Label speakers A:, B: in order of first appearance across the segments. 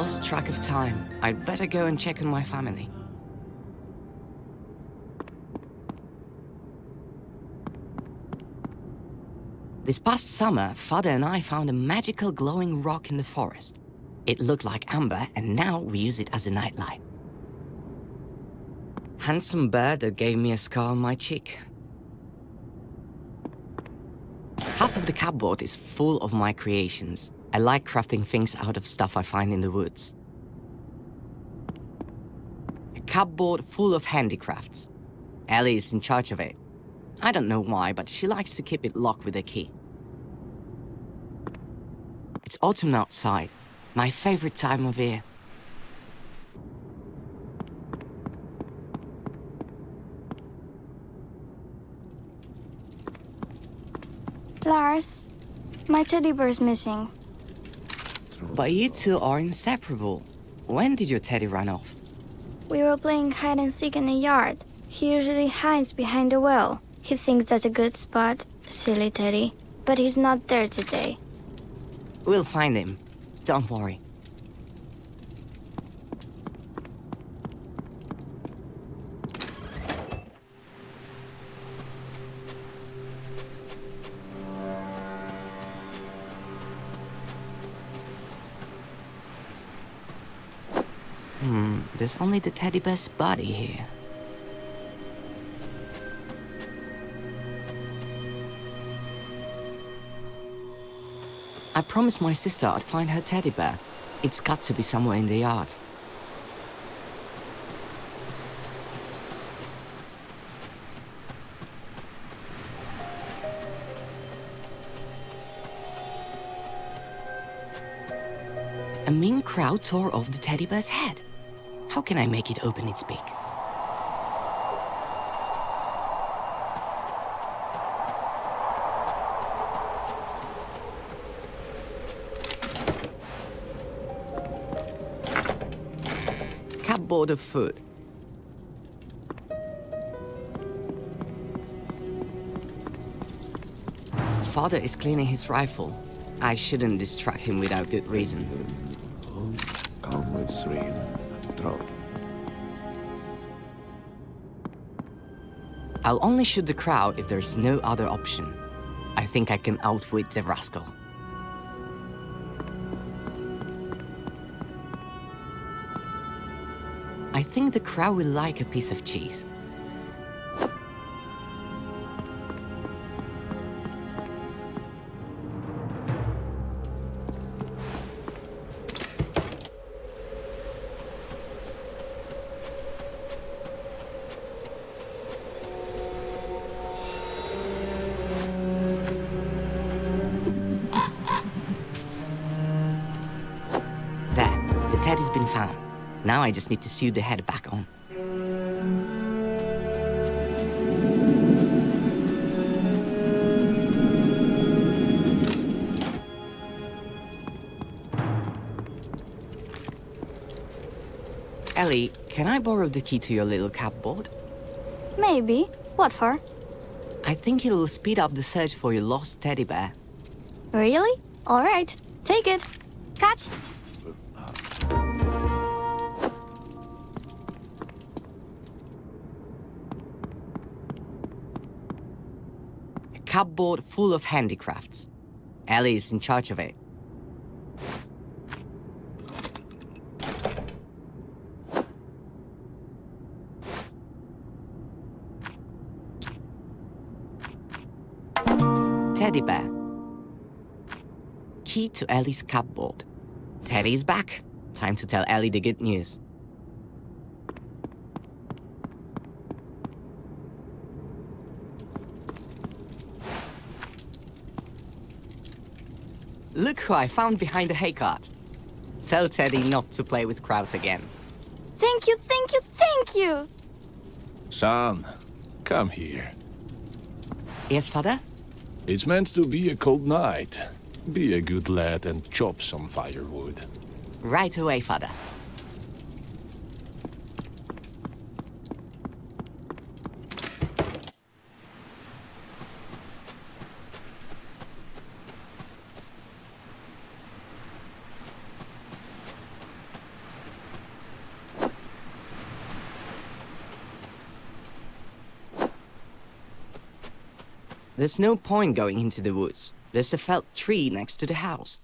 A: lost track of time. I'd better go and check on my family. This past summer, Father and I found a magical glowing rock in the forest. It looked like amber, and now we use it as a nightlight. Handsome bird that gave me a scar on my cheek. Half of the cupboard is full of my creations. I like crafting things out of stuff I find in the woods. A cupboard full of handicrafts. Ellie is in charge of it. I don't know why, but she likes to keep it locked with a key. It's autumn outside, my favorite time of year.
B: Lars, my teddy bear's missing.
A: But you two are inseparable. When did your teddy run off?
B: We were playing hide and seek in the yard. He usually hides behind the well. He thinks that's a good spot. Silly teddy. But he's not there today.
A: We'll find him. Don't worry. There's only the teddy bear's body here. I promised my sister I'd find her teddy bear. It's got to be somewhere in the yard. A mean crowd tore off the teddy bear's head. How can I make it open its beak? Cupboard of food. Father is cleaning his rifle. I shouldn't distract him without good reason. I'll only shoot the crowd if there's no other option. I think I can outwit the rascal. I think the crowd will like a piece of cheese. Teddy's been found. Now I just need to sew the head back on. Ellie, can I borrow the key to your little cupboard?
B: Maybe. What for?
A: I think it'll speed up the search for your lost teddy bear.
B: Really? All right. Take it. Catch.
A: Cupboard full of handicrafts. Ellie is in charge of it. Teddy bear. Key to Ellie's cupboard. Teddy's back. Time to tell Ellie the good news. Look who I found behind the haycart. Tell Teddy not to play with crowds again.
B: Thank you, thank you, thank you!
C: Son, come here.
A: Yes, Father?
C: It's meant to be a cold night. Be a good lad and chop some firewood.
A: Right away, Father. There's no point going into the woods. There's a felled tree next to the house.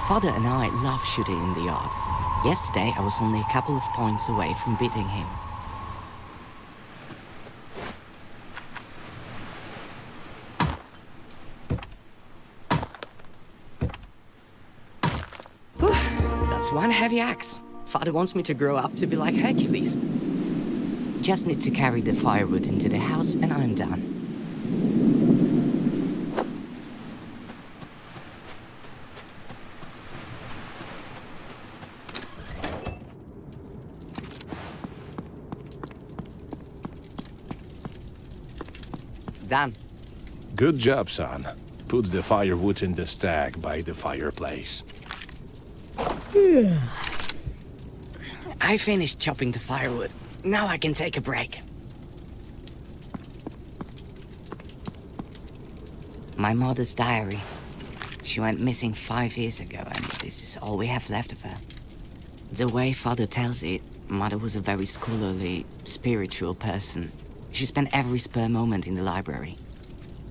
A: Father and I love shooting in the yard. Yesterday, I was only a couple of points away from beating him. Whew, that's one heavy axe. Father wants me to grow up to be like Hercules. Just need to carry the firewood into the house and I'm done. Done.
C: Good job, son. Put the firewood in the stack by the fireplace.
A: I finished chopping the firewood. Now I can take a break. My mother's diary. She went missing 5 years ago, and this is all we have left of her. The way Father tells it, Mother was a very scholarly, spiritual person. She spent every spare moment in the library.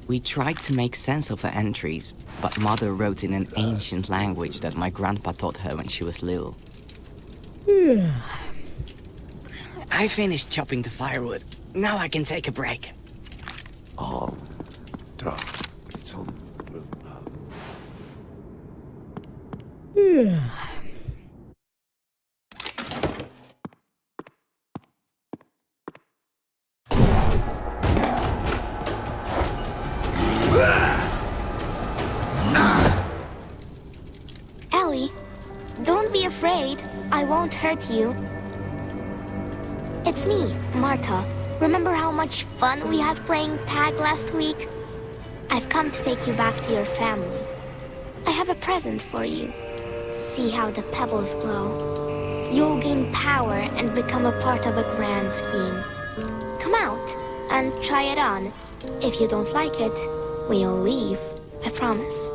A: We tried to make sense of her entries, but Mother wrote in an ancient language that my grandpa taught her when she was little. I finished chopping the firewood. Now I can take a break.
B: Ellie, don't be afraid. I won't hurt you. It's me, Marta. Remember how much fun we had playing tag last week? I've come to take you back to your family. I have a present for you. See how the pebbles glow. You'll gain power and become a part of a grand scheme. Come out and try it on. If you don't like it, we'll leave. I promise.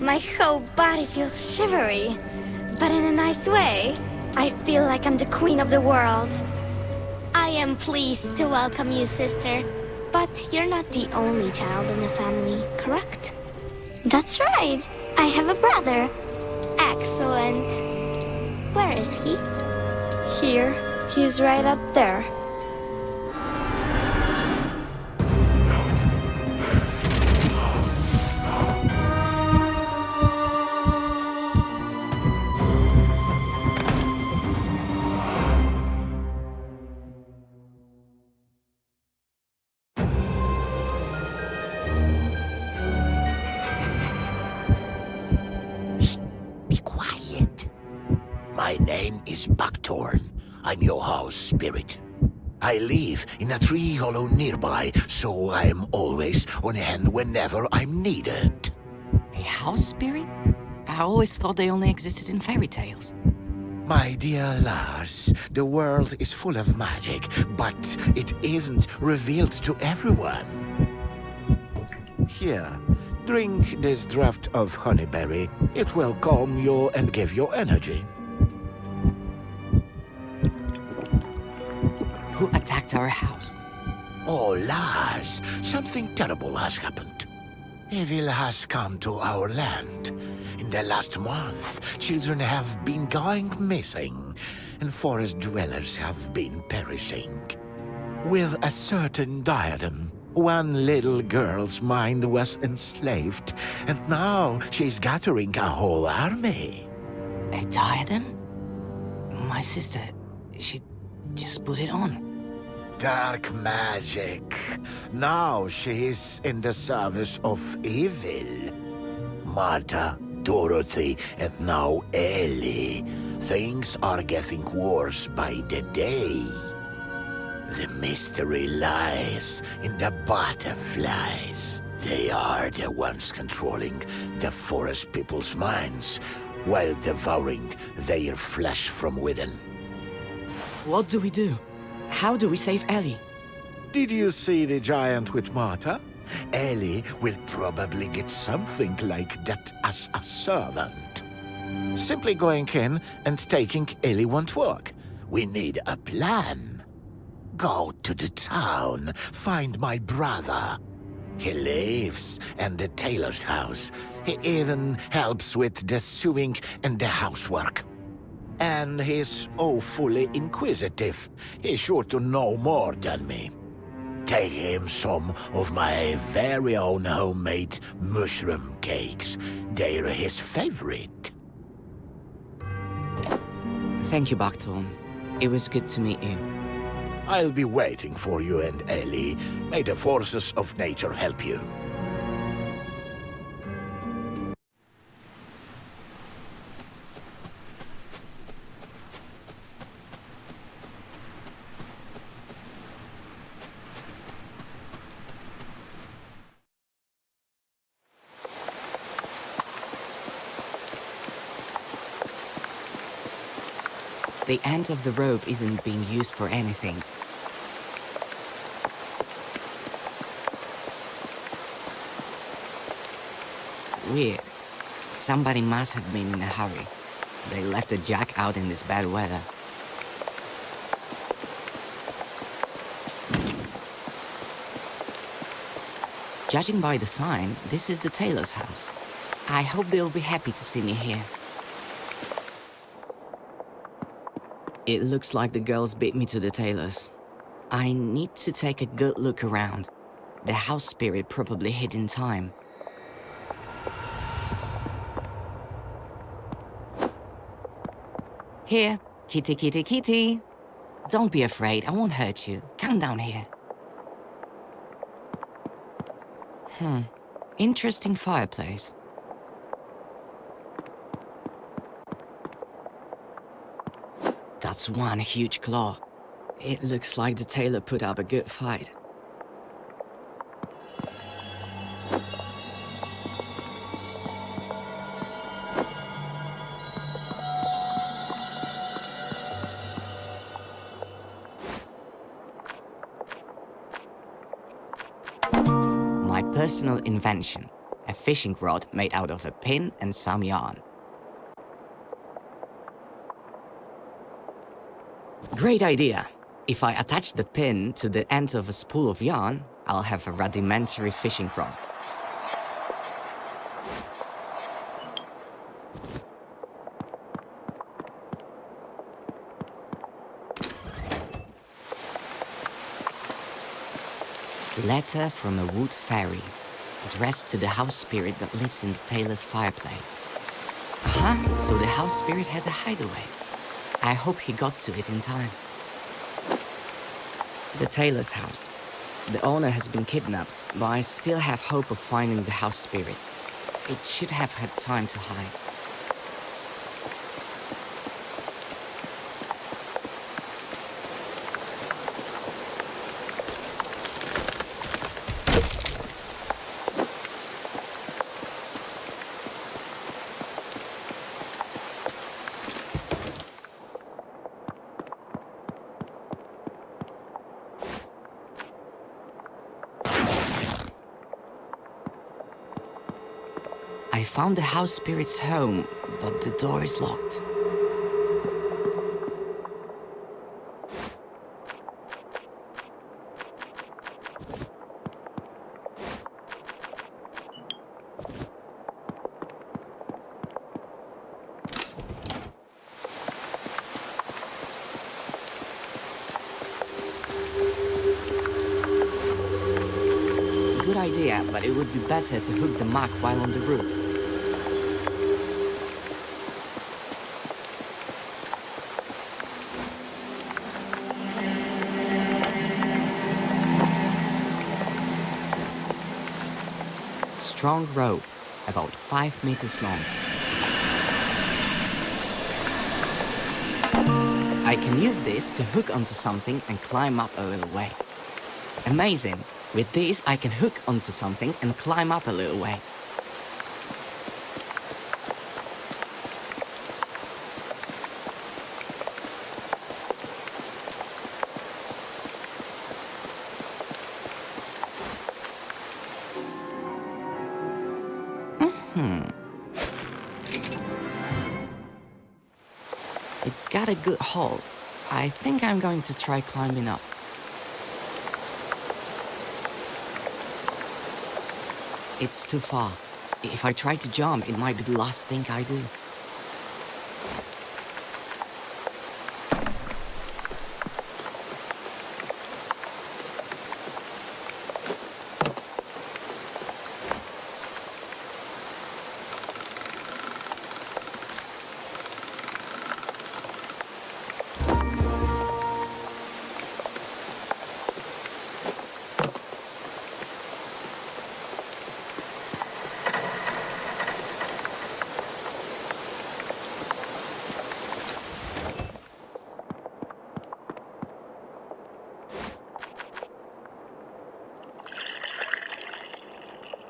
B: My whole body feels shivery, but in a nice way. I feel like I'm the queen of the world. I am pleased to welcome you, sister. But you're not the only child in the family, correct? That's right. I have a brother. Excellent. Where is he? Here. He's right up there.
D: My name is Buckthorn. I'm your house spirit. I live in a tree hollow nearby, so I'm always on hand whenever I'm needed.
A: A house spirit? I always thought they only existed in fairy tales.
D: My dear Lars, the world is full of magic, but it isn't revealed to everyone. Here, drink this draught of honeyberry. It will calm you and give you energy.
A: Who attacked our house?
D: Oh, Lars, something terrible has happened. Evil has come to our land. In the last month, children have been going missing, and forest dwellers have been perishing. With a certain diadem, one little girl's mind was enslaved, and now she's gathering a whole army.
A: A diadem? My sister, she just put it on.
D: Dark magic. Now she is in the service of evil. Marta, Dorothy, and now Ellie. Things are getting worse by the day. The mystery lies in the butterflies. They are the ones controlling the forest people's minds while devouring their flesh from within.
A: What do we do? How do we save Ellie?
D: Did you see the giant with Martha? Ellie will probably get something like that as a servant. Simply going in and taking Ellie won't work. We need a plan. Go to the town, find my brother. He lives in the tailor's house. He even helps with the sewing and the housework. And he's awfully inquisitive. He's sure to know more than me. Take him some of my very own homemade mushroom cakes. They're his favorite.
A: Thank you, Buckthorn. It was good to meet you.
D: I'll be waiting for you and Ellie. May the forces of nature help you.
A: The end of the rope isn't being used for anything. Weird. Somebody must have been in a hurry. They left the jack out in this bad weather. Judging by the sign, this is the tailor's house. I hope they'll be happy to see me here. It looks like the girls beat me to the tailor's. I need to take a good look around. The house spirit probably hid in time. Here, kitty, kitty, kitty. Don't be afraid, I won't hurt you. Come down here. Interesting fireplace. That's one huge claw. It looks like the tailor put up a good fight. My personal invention, a fishing rod made out of a pin and some yarn. Great idea! If I attach the pin to the end of a spool of yarn, I'll have a rudimentary fishing rod. Letter from a wood fairy, addressed to the house spirit that lives in the tailor's fireplace. Aha, so the house spirit has a hideaway. I hope he got to it in time. The tailor's house. The owner has been kidnapped, but I still have hope of finding the house spirit. It should have had time to hide. I found the house spirit's home, but the door is locked. Good idea, but it would be better to hook the mug while on the roof. Strong rope, about 5 meters long. I can use this to hook onto something and climb up a little way. Amazing! With this, I can hook onto something and climb up a little way. It's got a good hold. I think I'm going to try climbing up. It's too far. If I try to jump, it might be the last thing I do.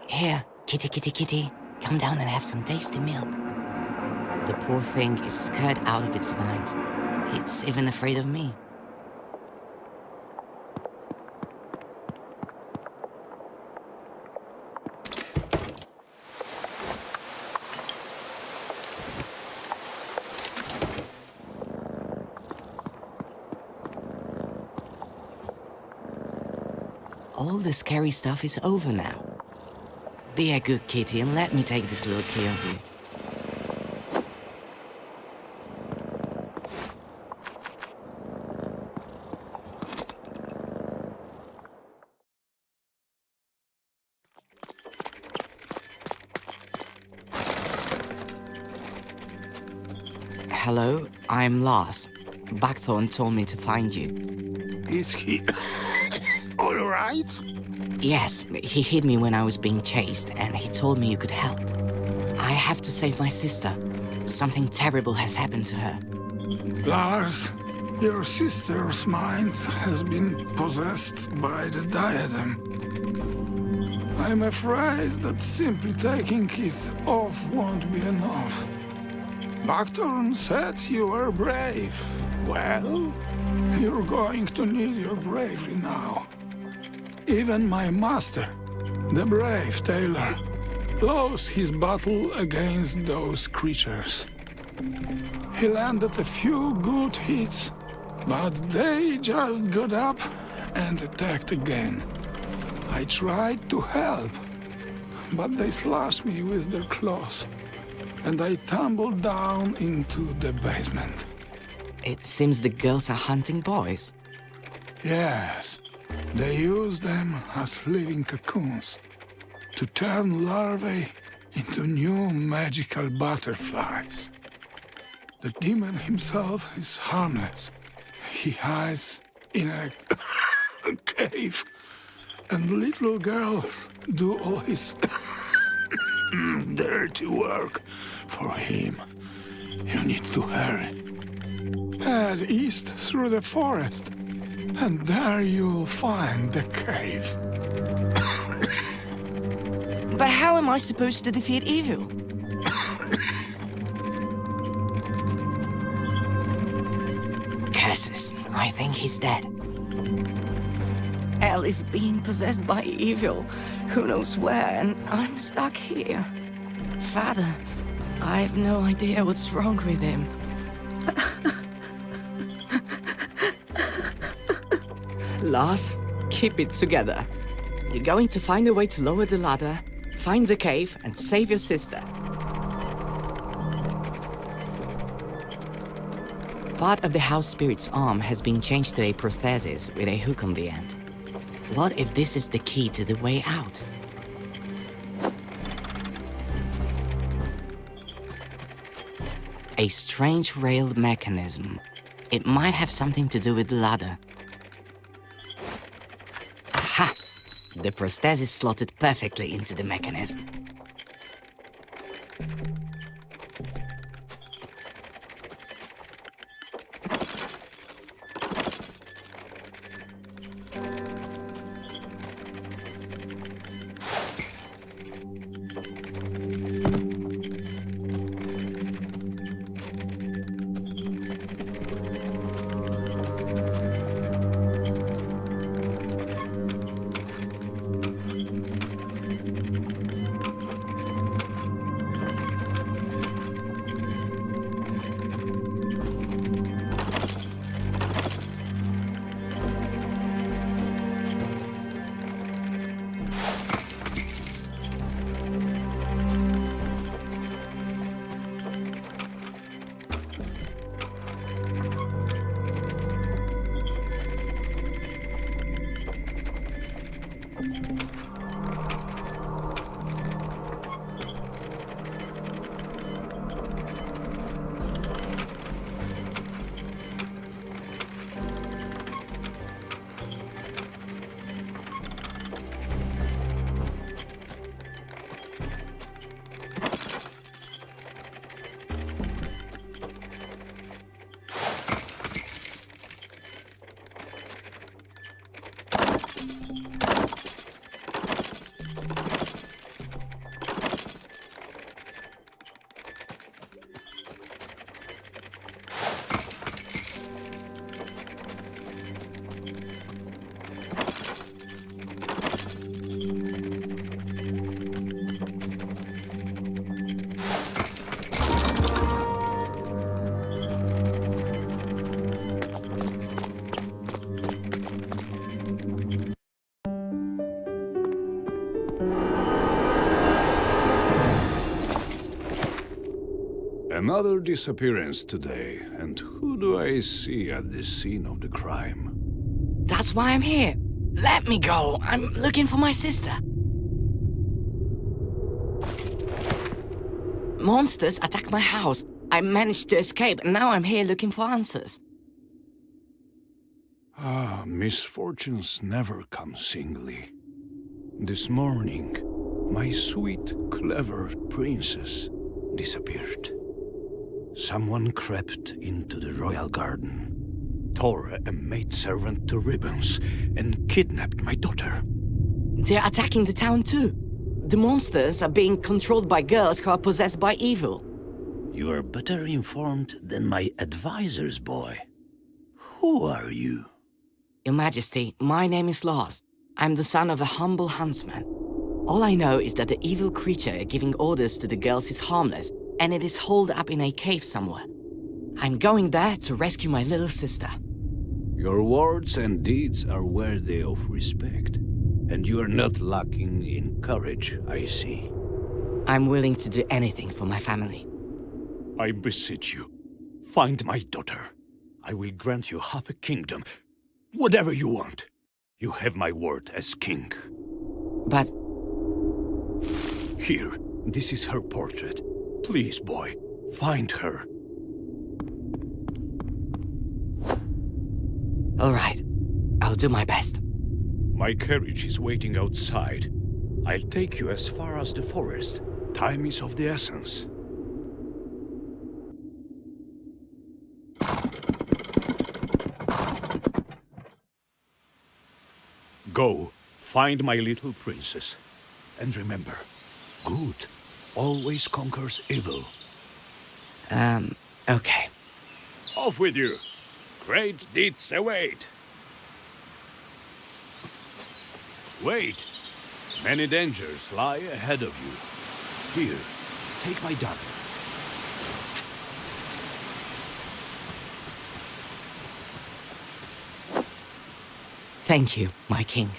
A: Here, kitty, kitty, kitty, come down and have some tasty milk. The poor thing is scared out of its mind. It's even afraid of me. All the scary stuff is over now. Be a good kitty and let me take this little care of you. Hello, I'm Lars. Buckthorn told me to find you.
E: Is he all right?
A: Yes, he hid me when I was being chased, and he told me you could help. I have to save my sister. Something terrible has happened to her.
E: Lars, your sister's mind has been possessed by the diadem. I'm afraid that simply taking it off won't be enough. Buckthorn said you were brave. Well, you're going to need your bravery now. Even my master, the brave tailor, lost his battle against those creatures. He landed a few good hits, but they just got up and attacked again. I tried to help, but they slashed me with their claws, and I tumbled down into the basement.
A: It seems the girls are hunting boys.
E: Yes. They use them as living cocoons to turn larvae into new magical butterflies. The demon himself is harmless. He hides in a cave, and little girls do all his dirty work for him. You need to hurry. Head east through the forest, and there you'll find the cave.
A: But how am I supposed to defeat evil? Curses, I think he's dead. Elle is being possessed by evil. Who knows where, and I'm stuck here. Father, I have no idea what's wrong with him. Lars, keep it together. You're going to find a way to lower the ladder, find the cave, and save your sister. Part of the house spirit's arm has been changed to a prosthesis with a hook on the end. What if this is the key to the way out? A strange railed mechanism. It might have something to do with the ladder. Aha! The prosthesis slotted perfectly into the mechanism.
C: Another disappearance today, and who do I see at the scene of the crime?
A: That's why I'm here. Let me go. I'm looking for my sister. Monsters attacked my house. I managed to escape, and now I'm here looking for answers.
C: Ah, misfortunes never come singly. This morning, my sweet, clever princess disappeared. Someone crept into the royal garden, tore a maidservant to ribbons, and kidnapped my daughter.
A: They're attacking the town too. The monsters are being controlled by girls who are possessed by evil.
F: You are better informed than my advisors, boy. Who are you?
A: Your Majesty, my name is Lars. I'm the son of a humble huntsman. All I know is that the evil creature giving orders to the girls is harmless, and it is holed up in a cave somewhere. I'm going there to rescue my little sister.
F: Your words and deeds are worthy of respect, and you are not lacking in courage, I see.
A: I'm willing to do anything for my family.
F: I beseech you, find my daughter. I will grant you half a kingdom. Whatever you want. You have my word as king.
A: But
F: Here, this is her portrait. Please, boy, find her.
A: all right, I'll do my best.
F: My carriage is waiting outside. I'll take you as far as the forest. Time is of the essence. Go, find my little princess. And remember, good always conquers evil.
A: Okay.
F: Off with you! Great deeds await! Wait! Many dangers lie ahead of you. Here, take my dagger.
A: Thank you, my king.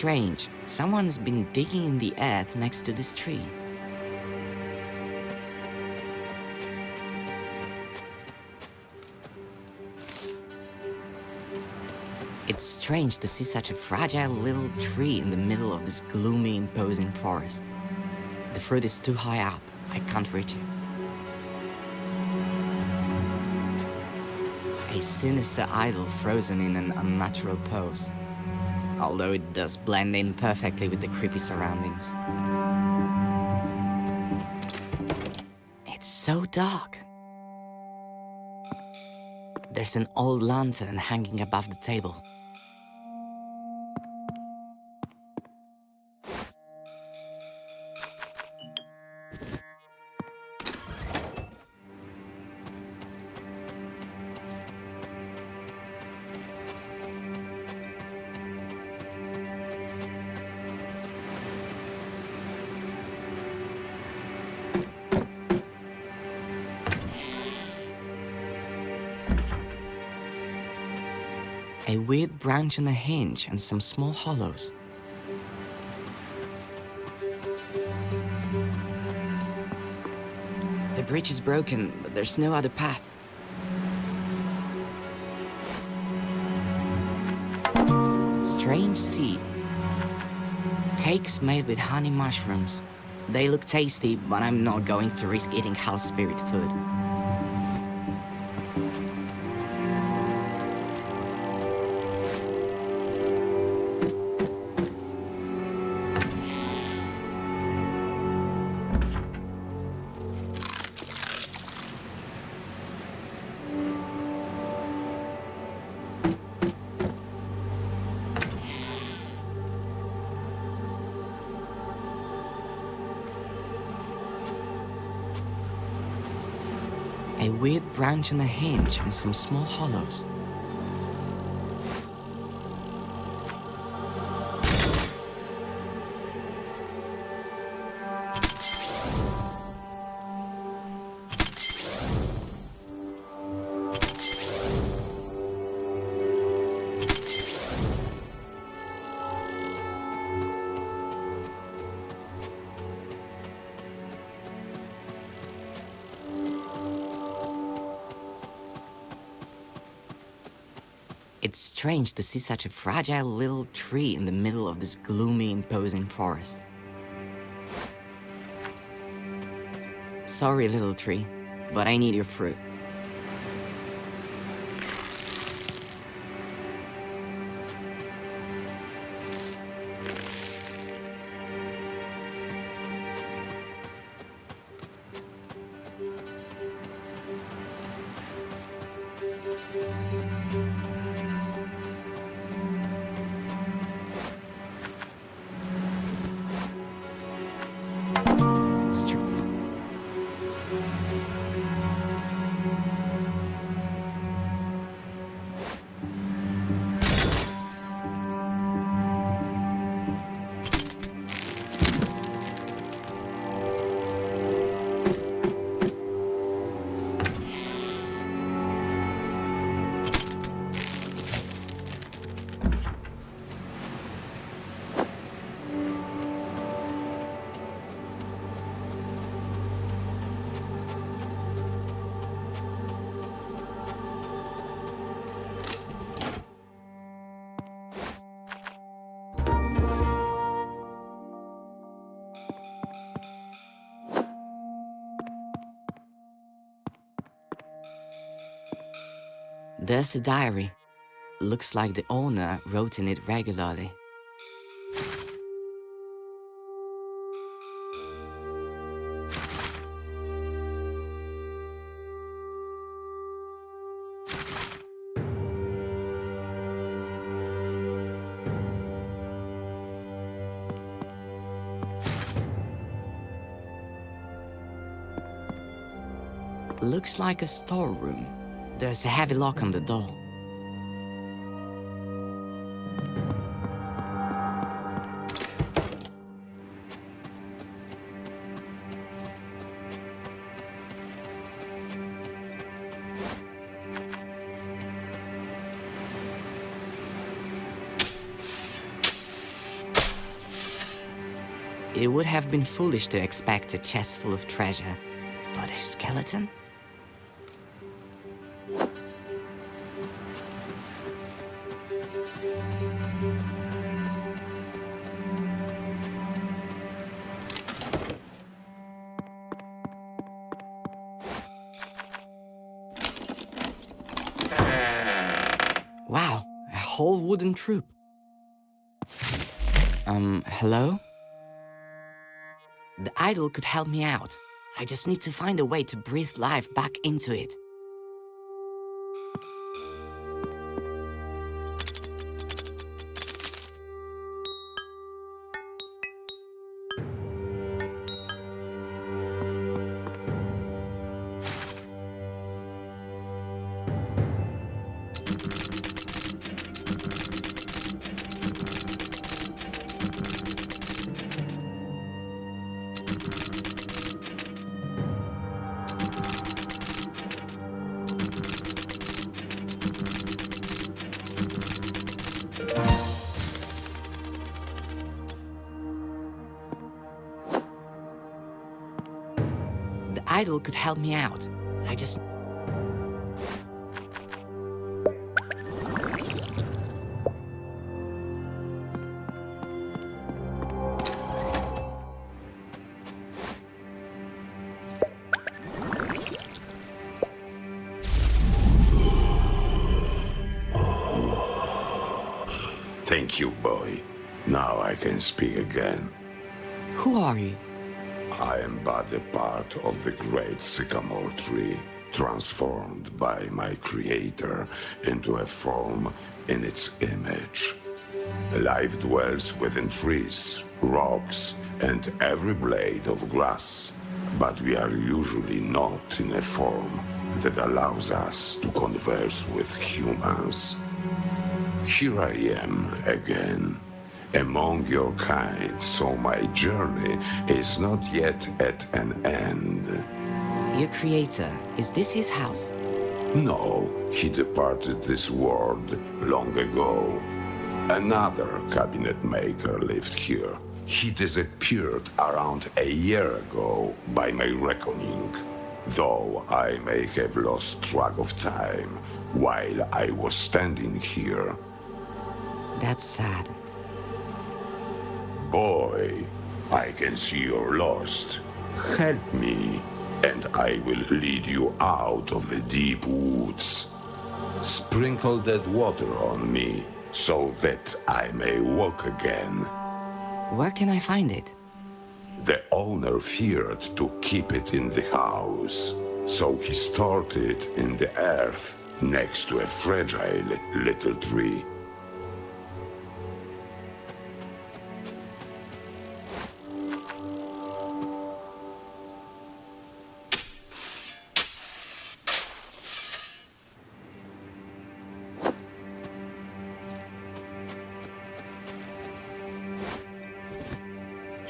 A: Strange. Someone's been digging in the earth next to this tree. It's strange to see such a fragile little tree in the middle of this gloomy, imposing forest. The fruit is too high up. I can't reach it. A sinister idol frozen in an unnatural pose. Although it does blend in perfectly with the creepy surroundings. It's so dark. There's an old lantern hanging above the table. A weird branch on a hinge and some small hollows. The bridge is broken, but there's no other path. Strange seed. Cakes made with honey mushrooms. They look tasty, but I'm not going to risk eating house spirit food. A weird branch on a hinge and some small hollows. It's strange to see such a fragile little tree in the middle of this gloomy, imposing forest. Sorry, little tree, but I need your fruit. There's a diary. Looks like the owner wrote in it regularly. Looks like a storeroom. There's a heavy lock on the door. It would have been foolish to expect a chest full of treasure, but a skeleton? Wow, a whole wooden troop. Hello? The idol could help me out. I just need to find a way to breathe life back into it. idol could help me out. I just...
G: Thank you, boy. Now I can speak again.
A: Who are you?
G: I am but a part of the great sycamore tree, transformed by my creator into a form in its image. Life dwells within trees, rocks, and every blade of grass, but we are usually not in a form that allows us to converse with humans. Here I am again, among your kind, so my journey is not yet at an end.
A: Your creator, is this his house?
G: No, he departed this world long ago. Another cabinet maker lived here. He disappeared around a year ago, by my reckoning, though I may have lost track of time while I was standing here.
A: That's sad.
G: Boy, I can see you're lost. Help me, and I will lead you out of the deep woods. Sprinkle that water on me, so that I may walk again.
A: Where can I find it?
G: The owner feared to keep it in the house, so he stored it in the earth next to a fragile little tree.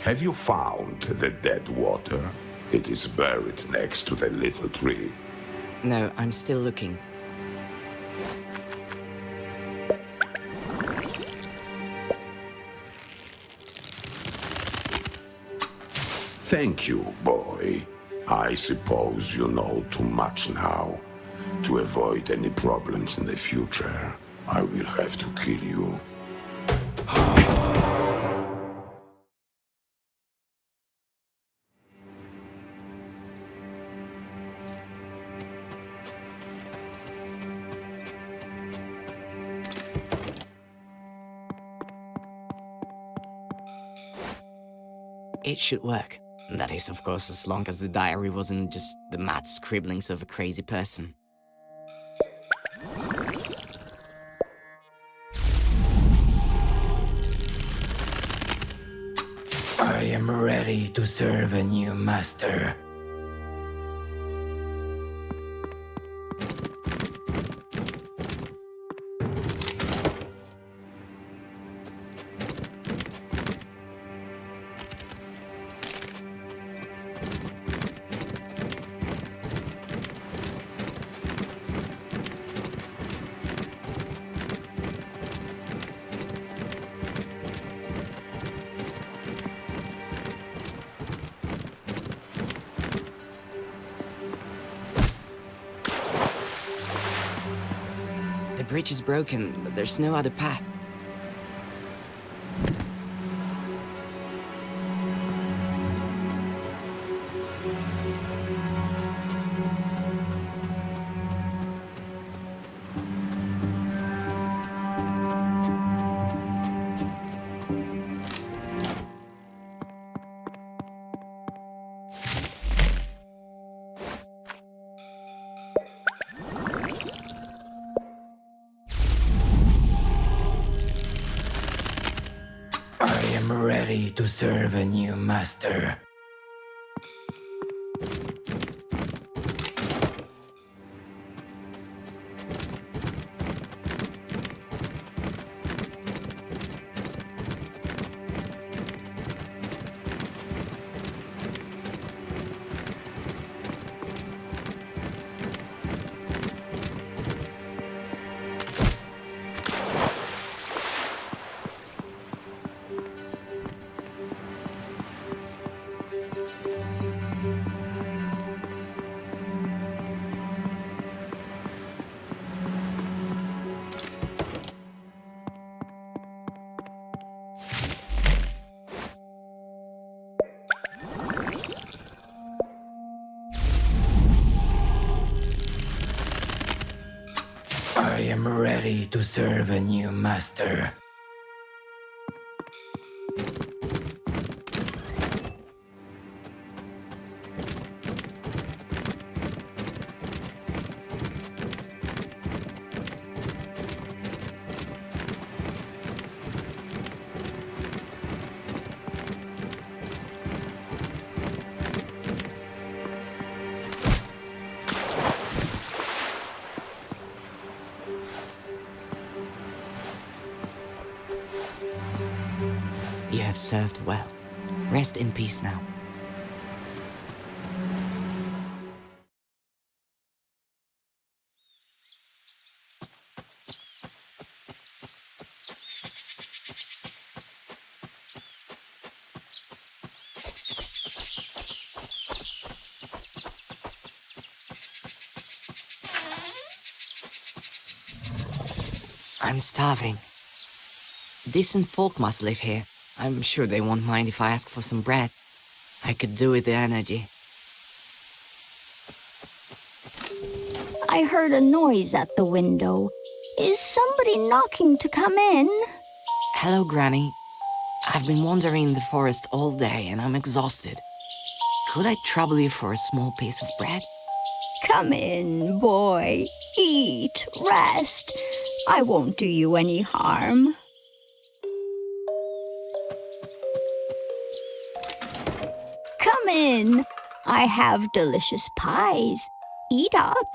G: Have you found the dead water? It is buried next to the little tree.
A: No, I'm still looking.
G: Thank you, boy. I suppose you know too much now. To avoid any problems in the future, I will have to kill you.
A: It should work. That is, of course, as long as the diary wasn't just the mad scribblings of a crazy person.
H: I am ready to serve a new master.
A: The bridge is broken, but there's no other path.
H: I am ready to serve a new master. I am ready to serve a new master.
A: You have served well. Rest in peace now. I'm starving. Decent folk must live here. I'm sure they won't mind if I ask for some bread. I could do with the energy.
I: I heard a noise at the window. Is somebody knocking to come in?
A: Hello, Granny. I've been wandering in the forest all day and I'm exhausted. Could I trouble you for a small piece of bread?
I: Come in, boy. Eat, rest. I won't do you any harm. Come in. I have delicious pies. Eat up.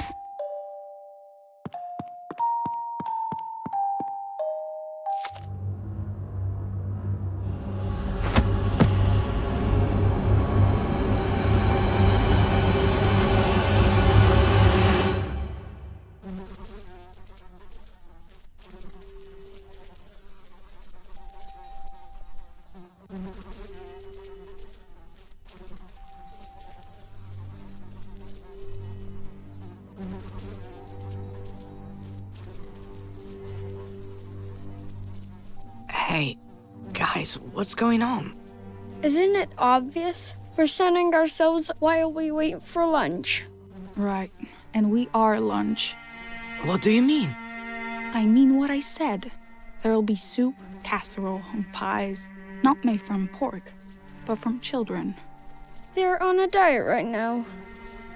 A: Hey, guys, what's going on?
J: Isn't it obvious? We're sunning ourselves while we wait for lunch.
K: Right, and we are lunch.
A: What do you mean?
K: I mean what I said. There'll be soup, casserole, and pies, not made from pork, but from children.
J: They're on a diet right now.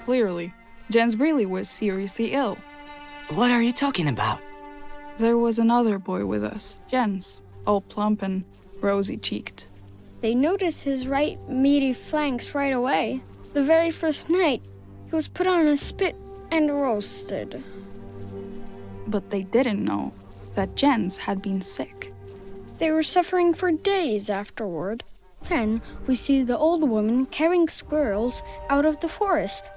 K: Clearly, Jens really was seriously ill.
A: What are you talking about?
K: There was another boy with us, Jens, all plump and rosy-cheeked.
J: They noticed his right meaty flanks right away. The very first night, he was put on a spit and roasted.
K: But they didn't know that Jens had been sick.
J: They were suffering for days afterward. Then we see the old woman carrying squirrels out of the forest.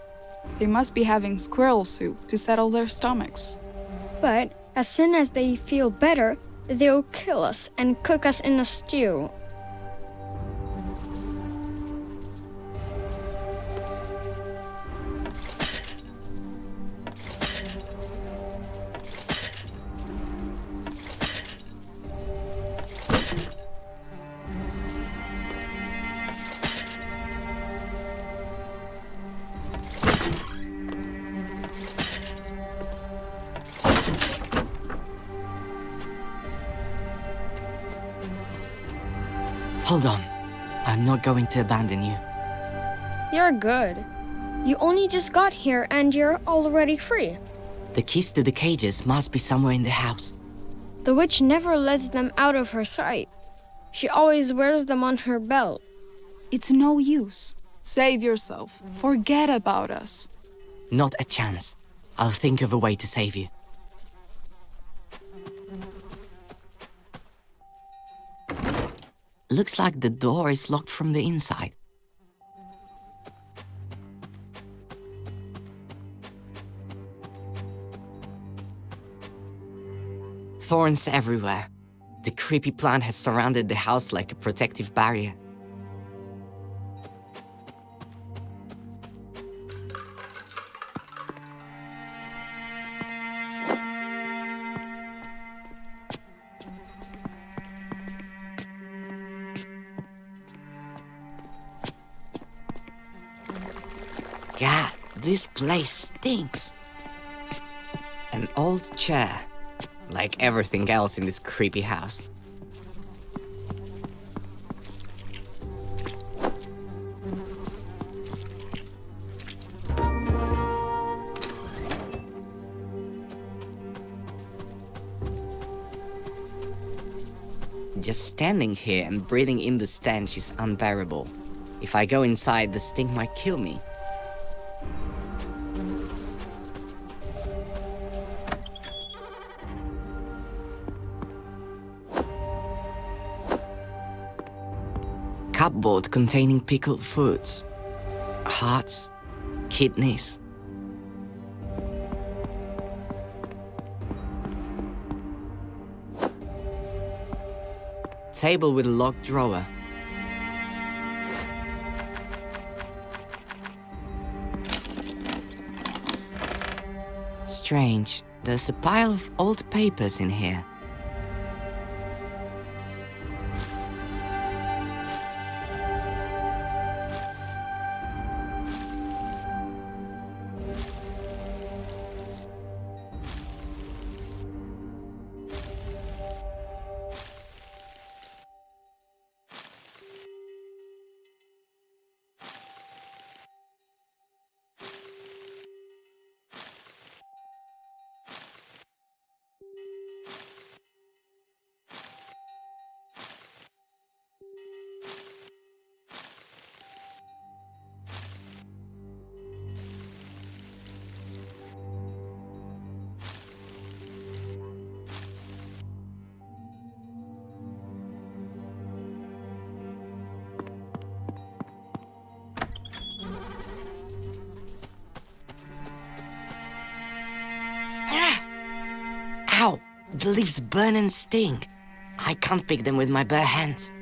K: They must be having squirrel soup to settle their stomachs.
J: But as soon as they feel better, they'll kill us and cook us in a stew.
A: Hold on. I'm not going to abandon you.
J: You're good. You only just got here and you're already free.
A: The keys to the cages must be somewhere in the house.
J: The witch never lets them out of her sight. She always wears them on her belt.
K: It's no use. Save yourself. Forget about us.
A: Not a chance. I'll think of a way to save you. Looks like the door is locked from the inside. Thorns everywhere. The creepy plant has surrounded the house like a protective barrier. God, this place stinks. An old chair, like everything else in this creepy house. Just standing here and breathing in the stench is unbearable. If I go inside, the stink might kill me. Cupboard containing pickled foods, hearts, kidneys. Table with a locked drawer. Strange, there's a pile of old papers in here. Ow! The leaves burn and sting. I can't pick them with my bare hands.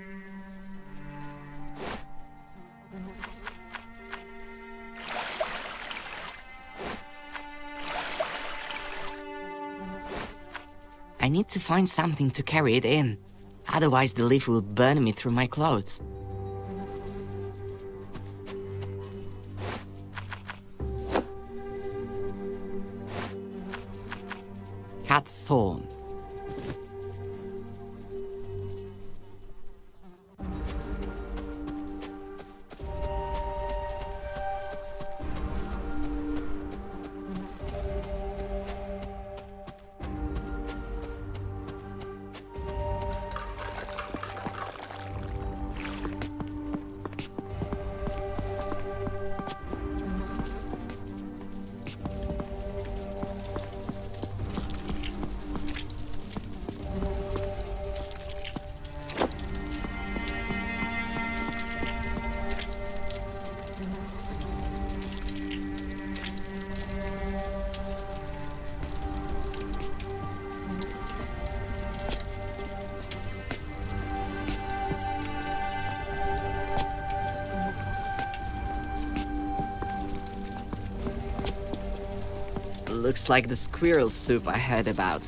A: I need to find something to carry it in. Otherwise the leaf will burn me through my clothes. Cat thorn. Looks like the squirrel soup I heard about.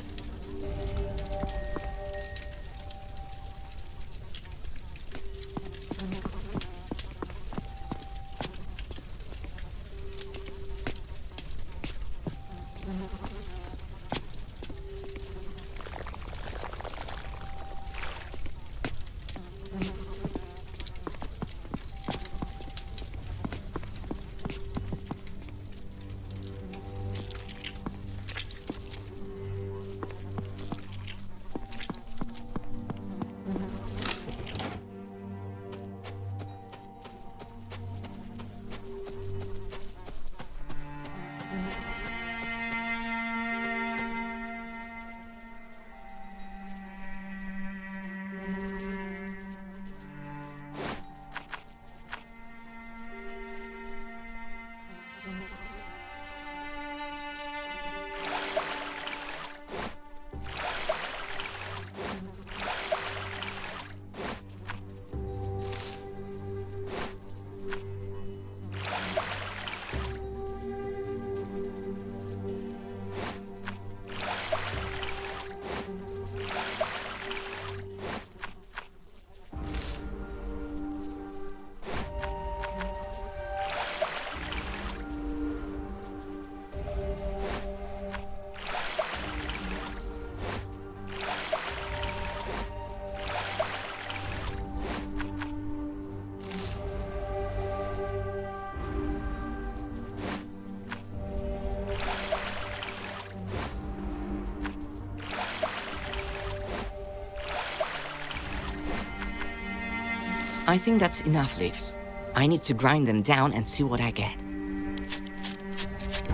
A: I think that's enough leaves. I need to grind them down and see what I get.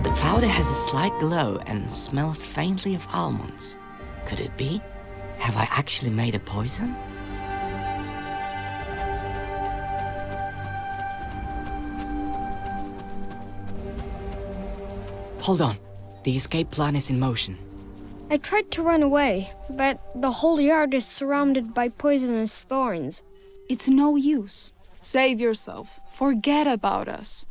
A: The powder has a slight glow and smells faintly of almonds. Could it be? Have I actually made a poison? Hold on. The escape plan is in motion.
J: I tried to run away, but the whole yard is surrounded by poisonous thorns.
K: It's no use. Save yourself. Forget about us.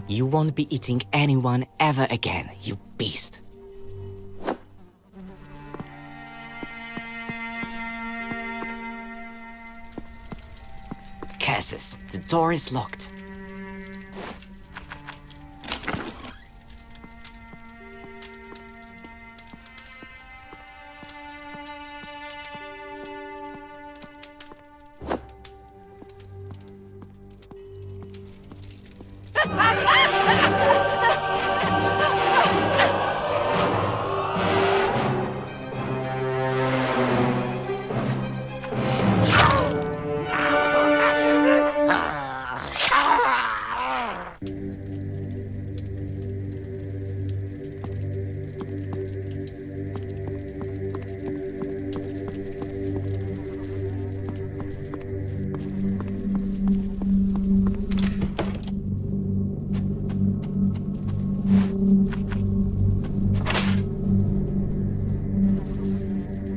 A: You won't be eating anyone ever again, you beast. Curses, the door is locked.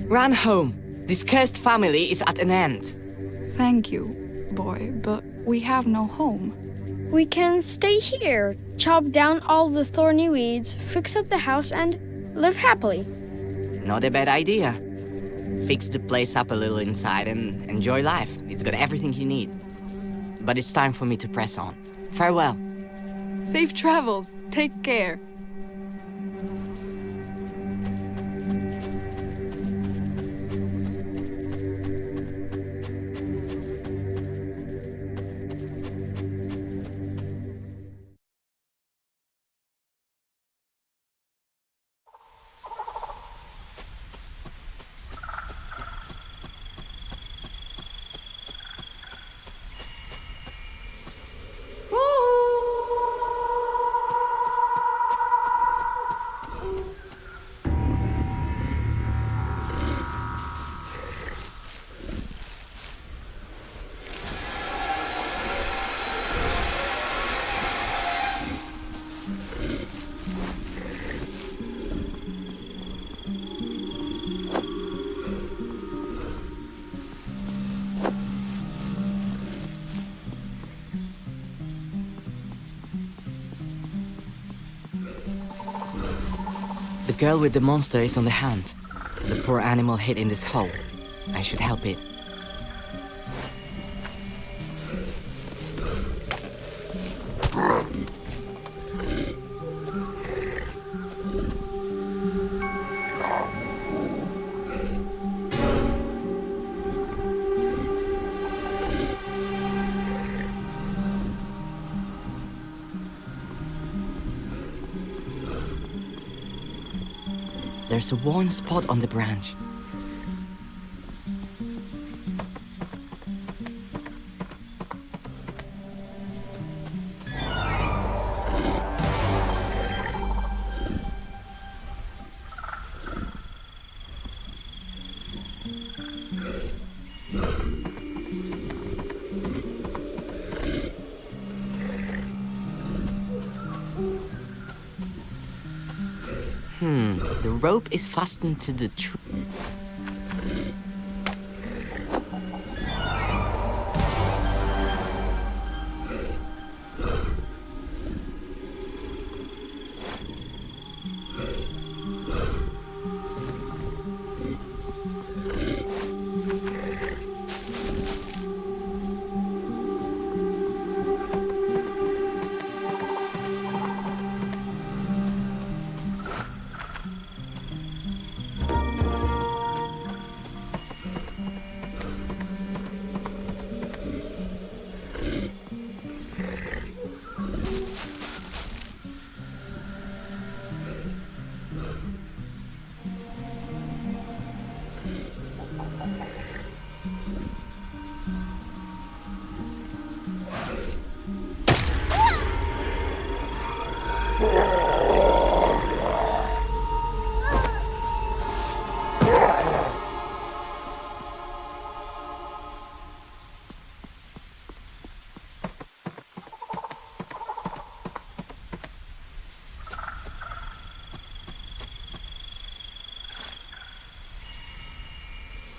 A: Run home. This cursed family is at an end.
K: Thank you, boy, but we have no home.
J: We can stay here, chop down all the thorny weeds, fix up the house, and live happily.
A: Not a bad idea. Fix the place up a little inside and enjoy life. It's got everything you need. But it's time for me to press on. Farewell.
K: Safe travels. Take care.
A: The girl with the monster is on the hand. The poor animal hid in this hole. I should help it. There's a worn spot on the branch. The rope is fastened to the tree.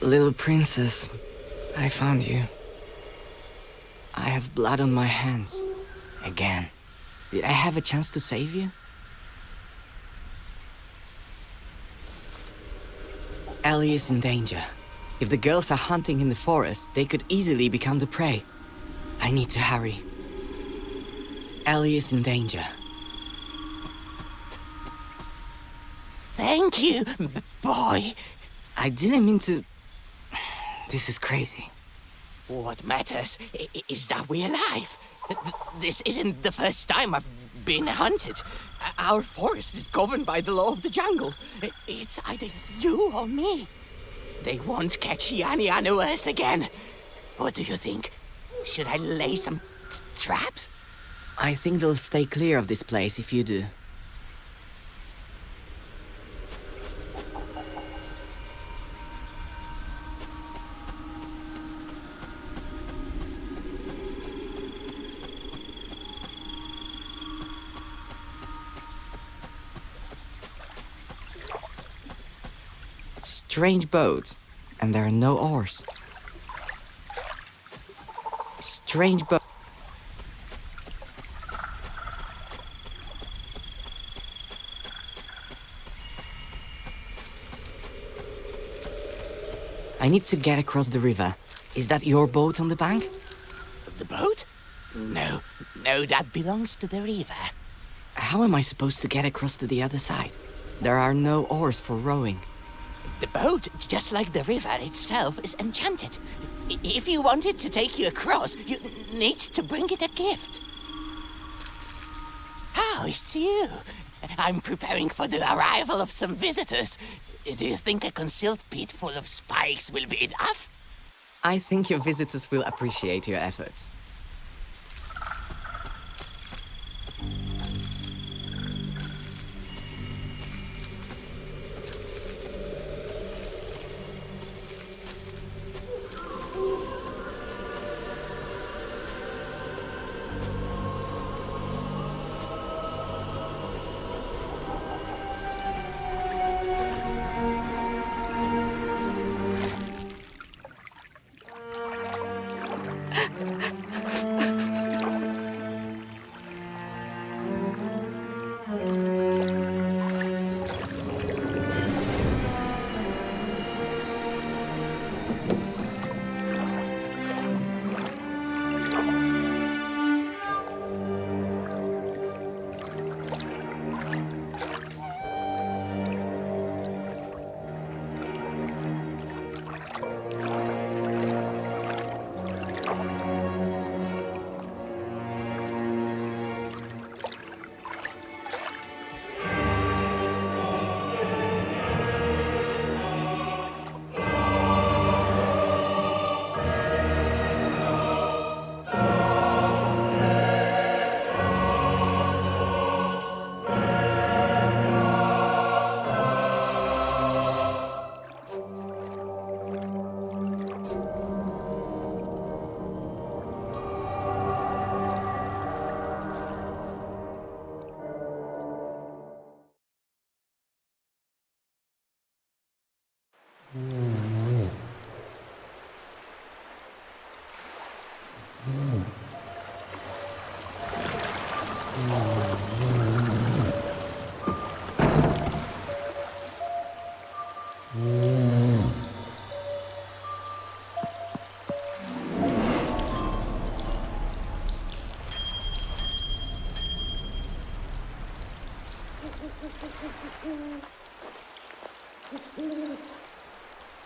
A: Little princess, I found you. I have blood on my hands. Again. Did I have a chance to save you? Ellie is in danger. If the girls are hunting in the forest, they could easily become the prey. I need to hurry. Ellie is in danger.
L: Thank you, boy.
A: I didn't mean to... This is crazy.
L: What matters is that we're alive. This isn't the first time I've been hunted. Our forest is governed by the law of the jungle. It's either you or me. They won't catch Yanni anywhere again. What do you think? Should I lay some traps?
A: I think they'll stay clear of this place if you do. Strange boats, and there are no oars. Strange boat. I need to get across the river. Is that your boat on the bank?
L: The boat? No, that belongs to the river.
A: How am I supposed to get across to the other side? There are no oars for rowing.
L: The boat, just like the river itself, is enchanted. If you want it to take you across, you need to bring it a gift. Oh, it's you. I'm preparing for the arrival of some visitors. Do you think a concealed pit full of spikes will be enough?
A: I think your visitors will appreciate your efforts.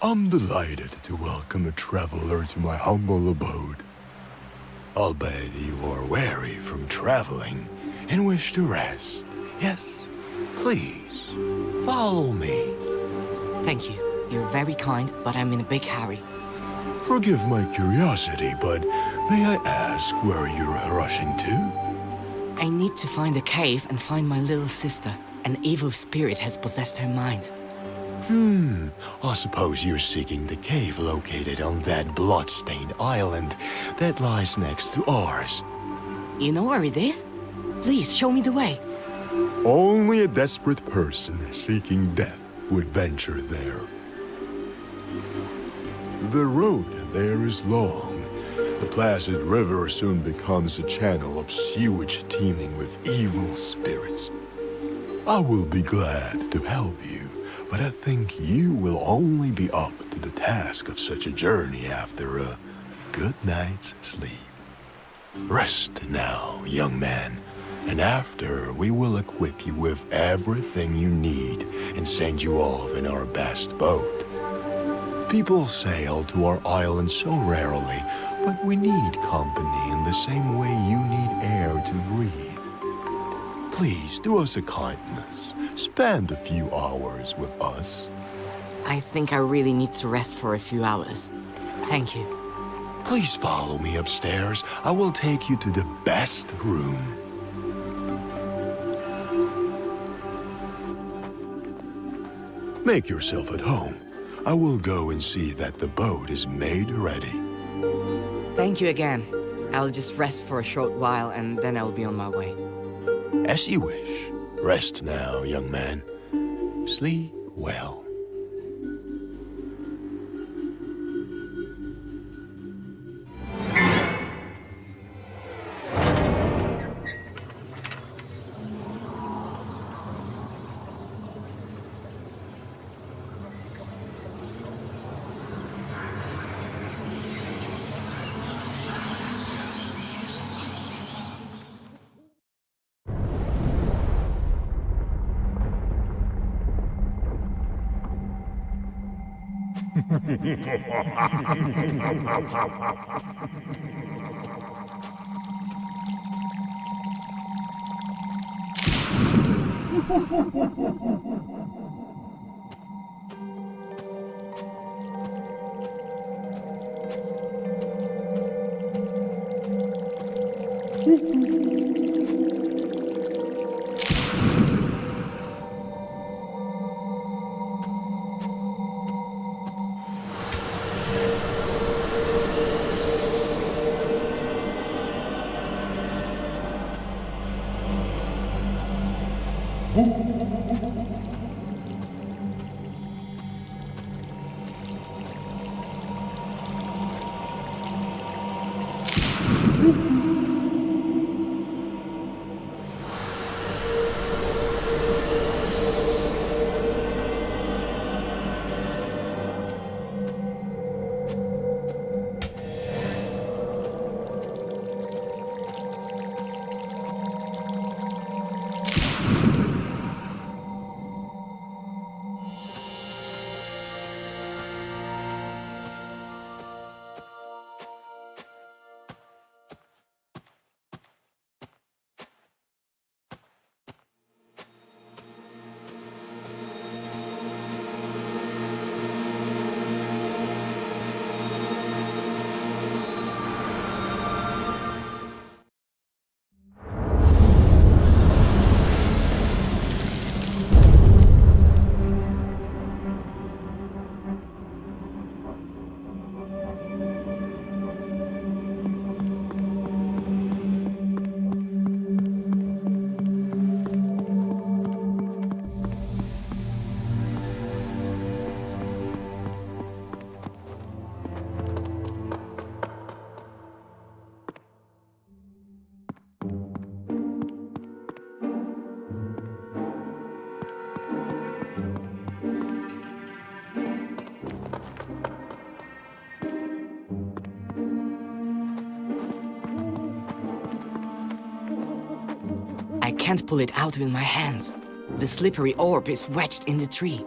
M: I'm delighted to welcome a traveler to my humble abode. I'll bet you are weary from traveling and wish to rest. Yes, please, follow me.
A: Thank you. You're very kind, but I'm in a big hurry.
M: Forgive my curiosity, but may I ask where you're rushing to?
A: I need to find a cave and find my little sister. An evil spirit has possessed her mind.
M: I suppose you're seeking the cave located on that blood-stained island that lies next to ours.
A: You know where it is? Please, show me the way.
M: Only a desperate person seeking death would venture there. The road there is long. The placid river soon becomes a channel of sewage teeming with evil spirits. I will be glad to help you, but I think you will only be up to the task of such a journey after a good night's sleep. Rest now, young man, and after we will equip you with everything you need and send you off in our best boat. People sail to our island so rarely, but we need company in the same way you need air to breathe. Please do us a kindness. Spend a few hours with us.
A: I think I really need to rest for a few hours. Thank you.
M: Please follow me upstairs. I will take you to the best room. Make yourself at home. I will go and see that the boat is made ready.
A: Thank you again. I'll just rest for a short while and then I'll be on my way.
M: As you wish. Rest now, young man. Sleep well.
A: I can't pull it out with my hands. The slippery orb is wedged in the tree.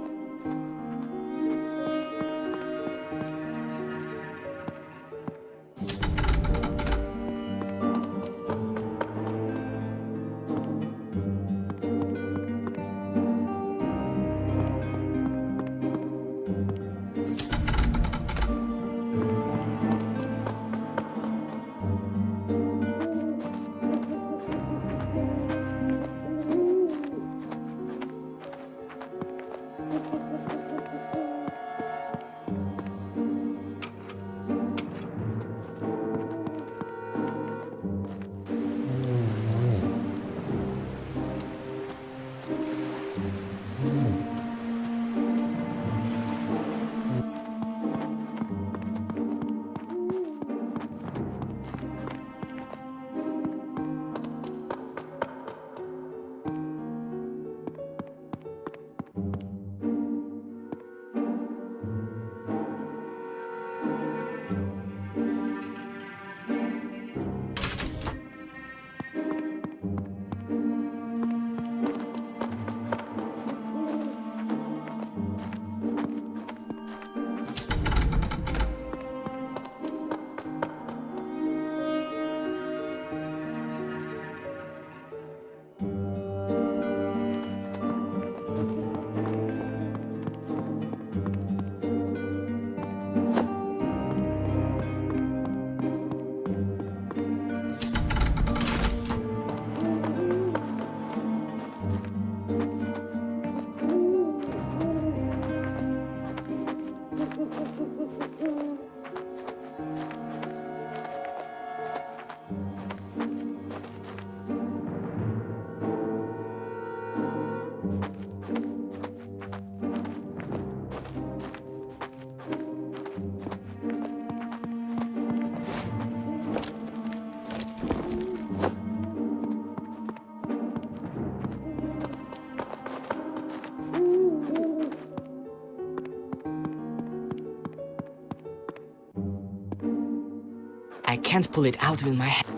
A: I can't pull it out with my hand.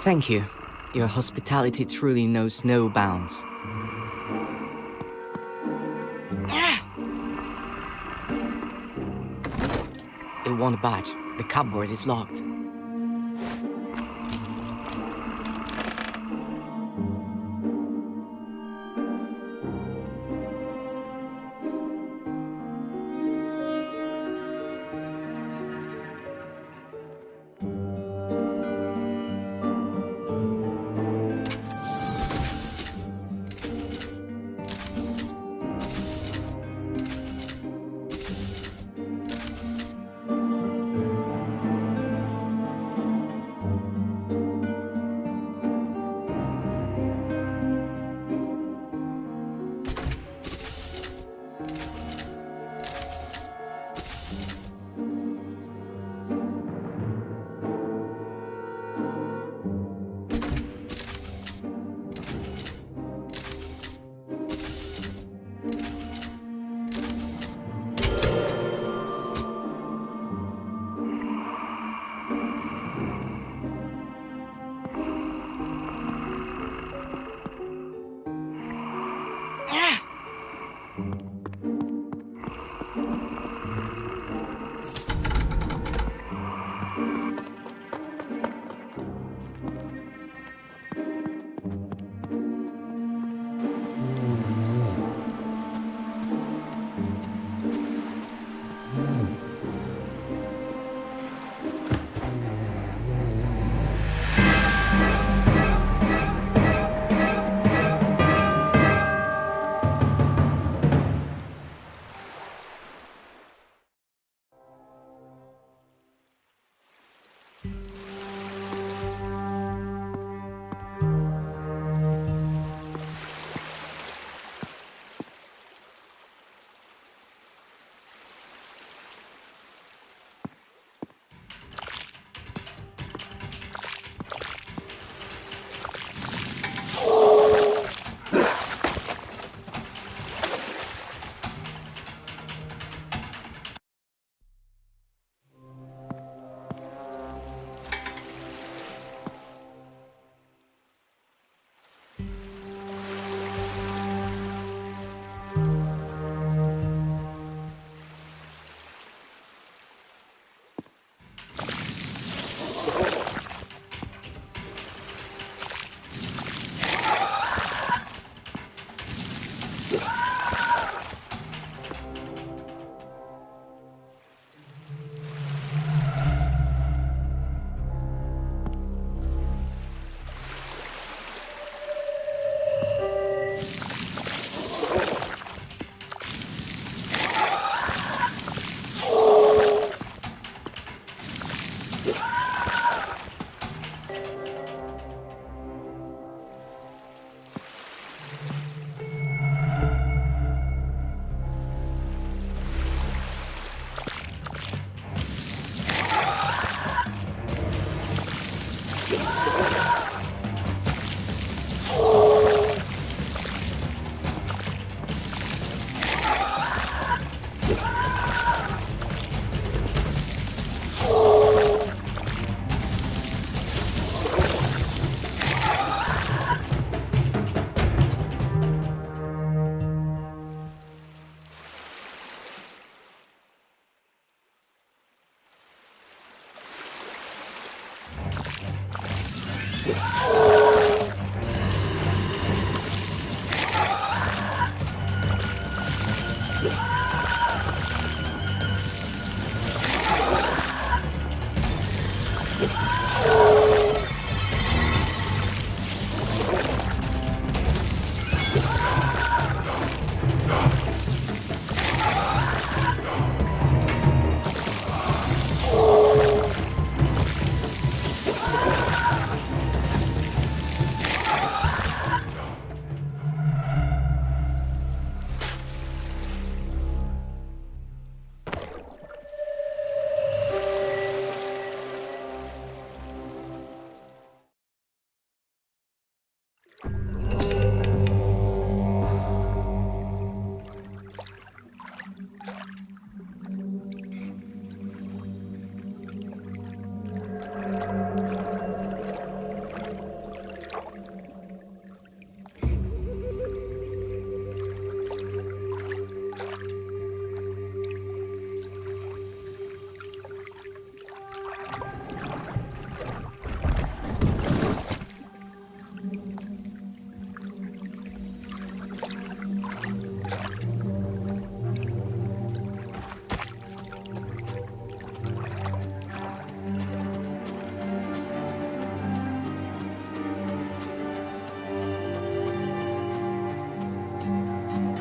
A: Thank you. Your hospitality truly knows no bounds. It won't budge. The cupboard is locked.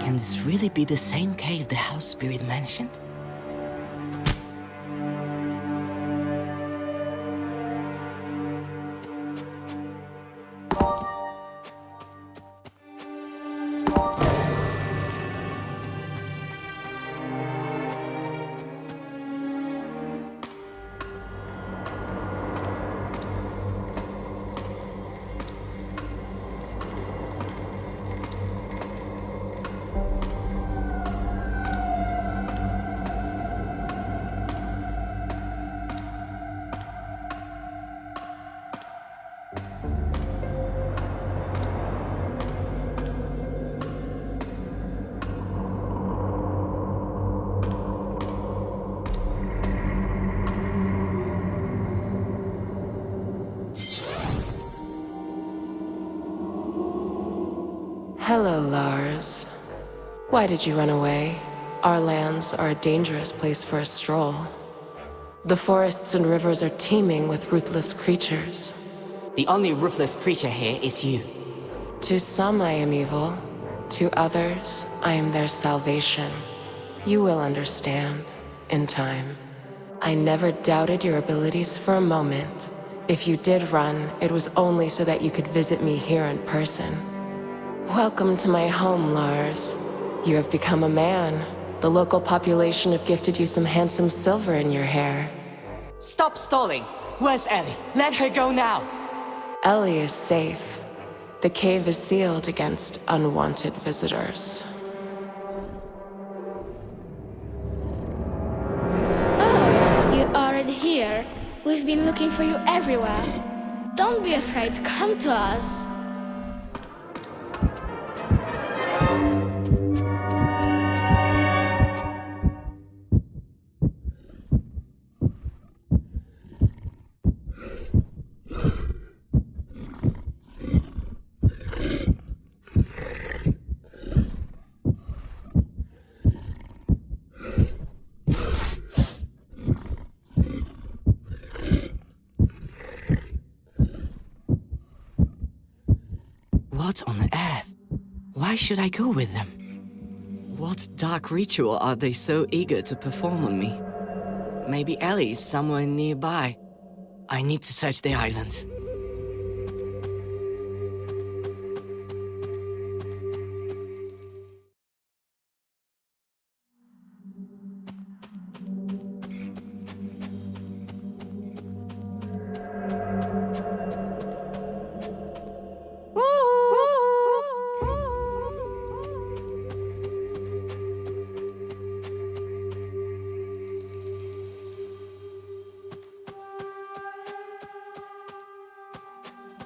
A: Can this really be the same cave the house spirit mentioned?
N: Hello, Lars. Why did you run away? Our lands are a dangerous place for a stroll. The forests and rivers are teeming with ruthless creatures.
L: The only ruthless creature here is you.
N: To some I am evil. To others, I am their salvation. You will understand, in time. I never doubted your abilities for a moment. If you did run, it was only so that you could visit me here in person. Welcome to my home, Lars. You have become a man. The local population have gifted you some handsome silver in your hair.
L: Stop stalling! Where's Ellie? Let her go now!
N: Ellie is safe. The cave is sealed against unwanted visitors.
J: Oh, you're already here. We've been looking for you everywhere. Don't be afraid to come to us.
A: What on earth? Why should I go with them? What dark ritual are they so eager to perform on me? Maybe Ellie is somewhere nearby. I need to search the island.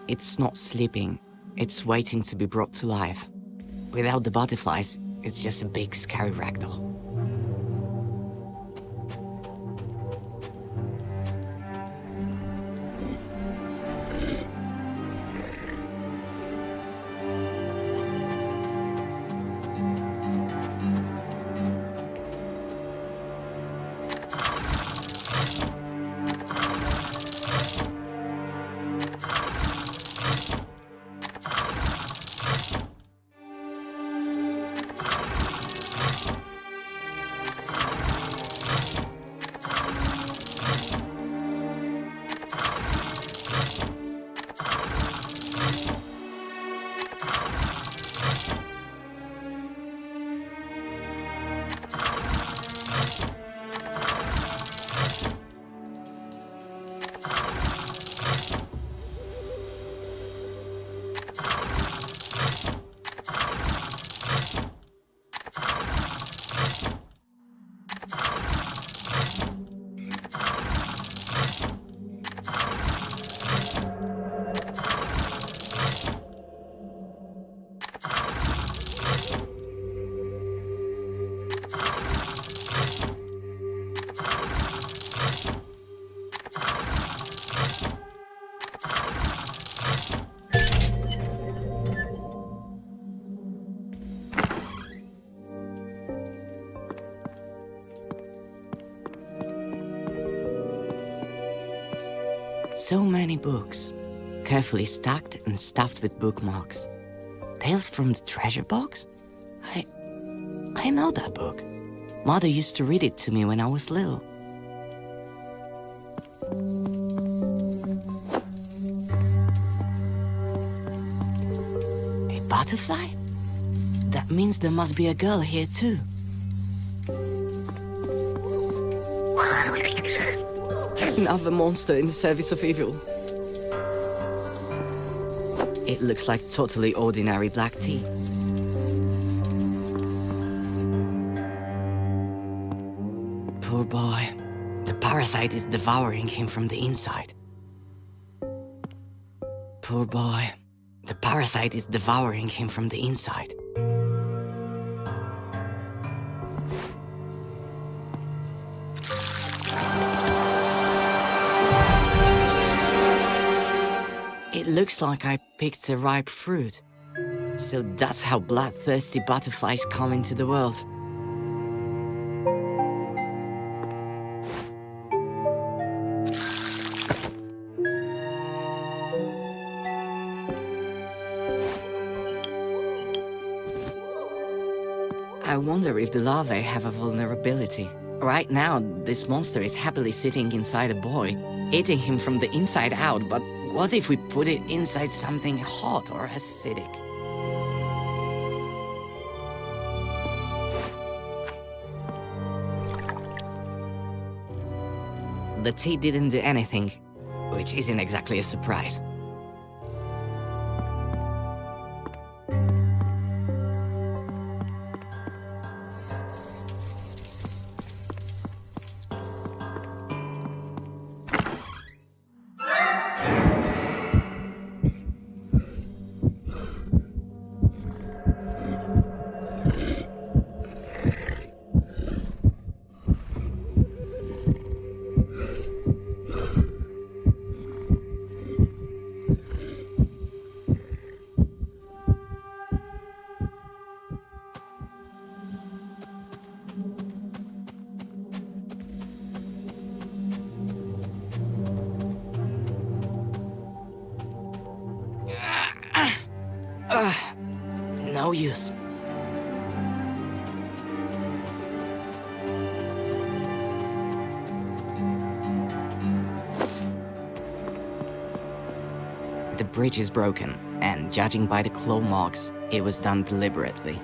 A: It's not sleeping, it's waiting to be brought to life. Without the butterflies, it's just a big scary ragdoll. So many books, carefully stacked and stuffed with bookmarks. Tales from the Treasure Box? I know that book. Mother used to read it to me when I was little. A butterfly? That means there must be a girl here too. Another monster in the service of evil. It looks like totally ordinary black tea. Poor boy. The parasite is devouring him from the inside. Poor boy. The parasite is devouring him from the inside. It looks like I picked a ripe fruit. So that's how bloodthirsty butterflies come into the world. I wonder if the larvae have a vulnerability. Right now, this monster is happily sitting inside a boy, eating him from the inside out, but what if we put it inside something hot or acidic? The tea didn't do anything, which isn't exactly a surprise. No use. The bridge is broken, and judging by the claw marks, it was done deliberately.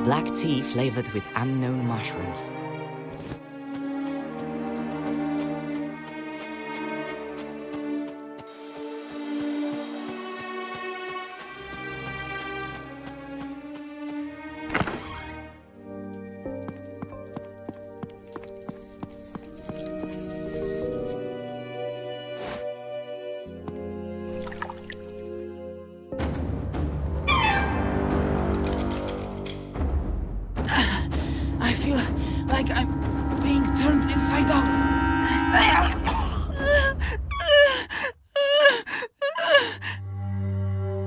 A: Black tea flavored with unknown mushrooms.
O: I feel like I'm being turned inside out.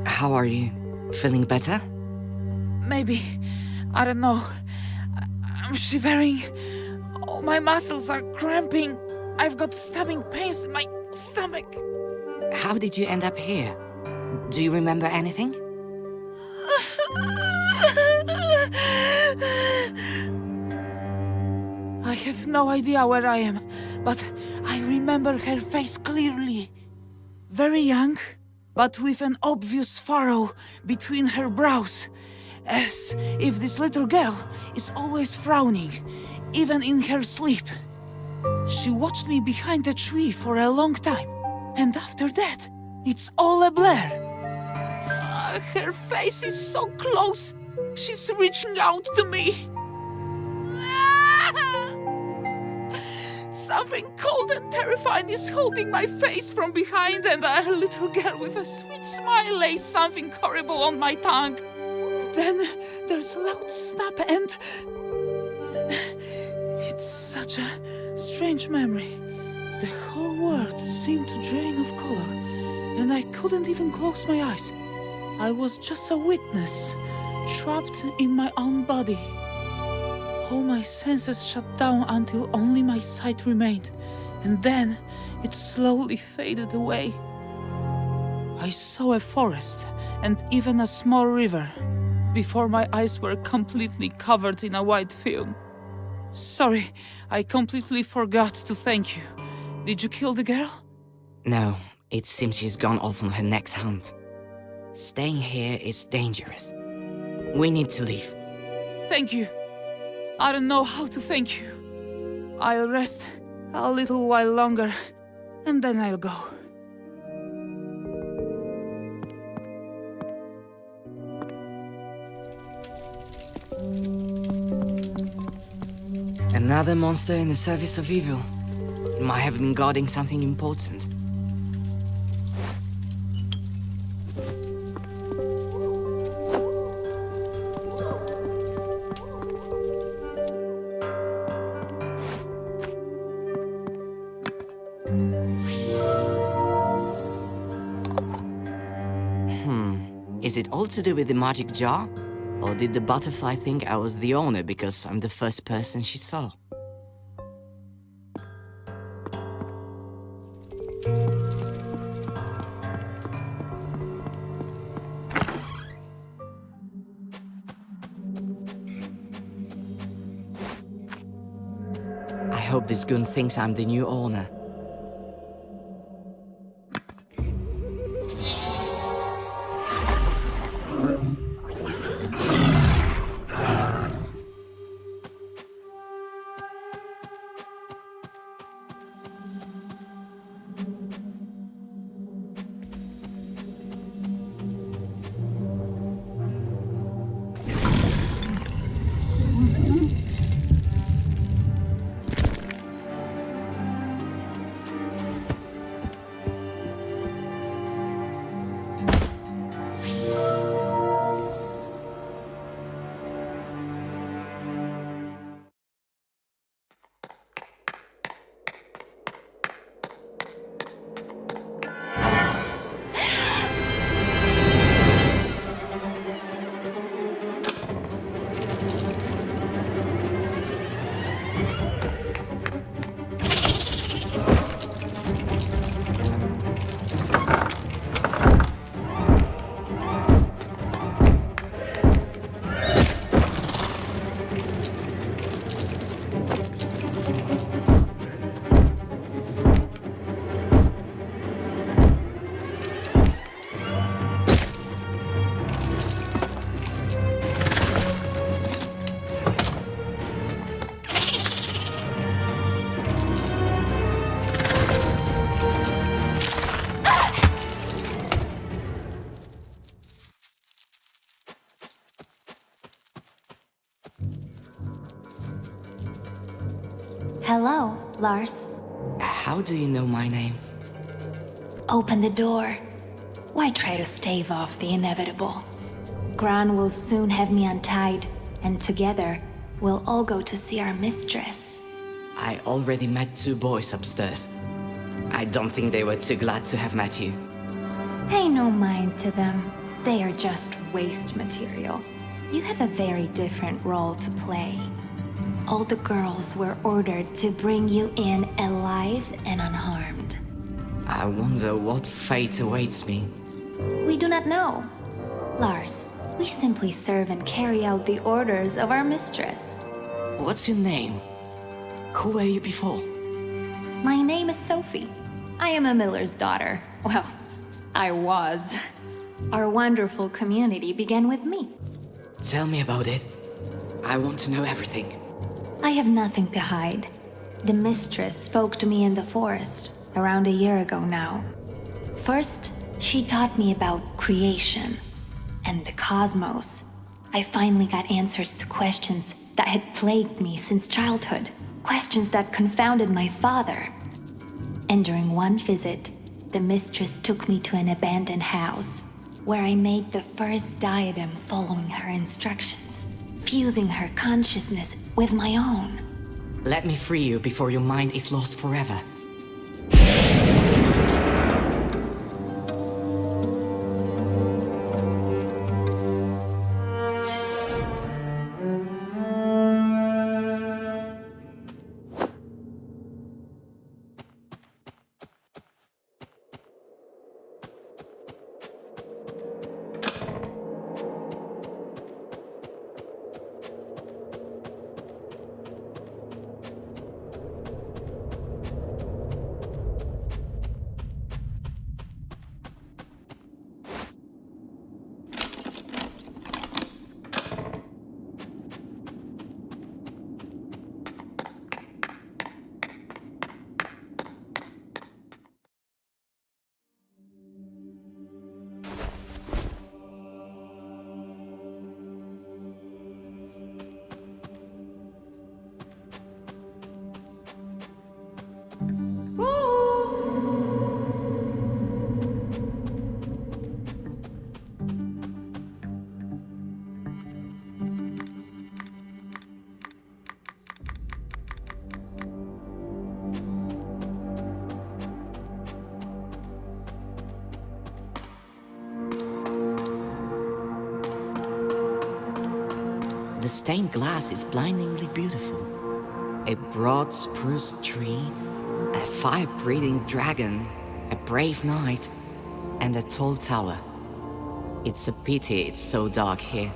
A: How are you? Feeling better?
O: Maybe. I don't know. I'm shivering. All my muscles are cramping. I've got stabbing pains in my stomach.
A: How did you end up here? Do you remember anything?
O: I have no idea where I am, but I remember her face clearly. Very young, but with an obvious furrow between her brows, as if this little girl is always frowning, even in her sleep. She watched me behind a tree for a long time, and after that, it's all a blur. Her face is so close, she's reaching out to me. Something cold and terrifying is holding my face from behind, and a little girl with a sweet smile lays something horrible on my tongue. Then there's a loud snap, and it's such a strange memory. The whole world seemed to drain of color, and I couldn't even close my eyes. I was just a witness, trapped in my own body. All my senses shut down until only my sight remained, and then it slowly faded away. I saw a forest and even a small river before my eyes were completely covered in a white film. Sorry, I completely forgot to thank you. Did you kill the girl?
A: No, it seems she's gone off on her next hunt. Staying here is dangerous. We need to leave.
O: Thank you. I don't know how to thank you. I'll rest a little while longer, and then I'll go.
A: Another monster in the service of evil. It might have been guarding something important. Is it all to do with the magic jar? Or did the butterfly think I was the owner because I'm the first person she saw? I hope this goon thinks I'm the new owner.
P: Hello, Lars.
A: How do you know my name?
P: Open the door. Why try to stave off the inevitable? Gran will soon have me untied, and together, we'll all go to see our mistress.
A: I already met 2 boys upstairs. I don't think they were too glad to have met you.
P: Pay no mind to them. They are just waste material. You have a very different role to play. All the girls were ordered to bring you in alive and unharmed.
A: I wonder what fate awaits me.
P: We do not know. Lars, we simply serve and carry out the orders of our mistress.
A: What's your name? Who were you before?
P: My name is Sophie. I am a miller's daughter. Well, I was. Our wonderful community began with me.
A: Tell me about it. I want to know everything.
P: I have nothing to hide. The mistress spoke to me in the forest, around a year ago now. First, she taught me about creation and the cosmos. I finally got answers to questions that had plagued me since childhood. Questions that confounded my father. And during one visit, the mistress took me to an abandoned house, where I made the first diadem following her instructions, fusing her consciousness with my own.
A: Let me free you before your mind is lost forever. The stained glass is blindingly beautiful. A broad spruce tree, a fire-breathing dragon, a brave knight, and a tall tower. It's a pity it's so dark here.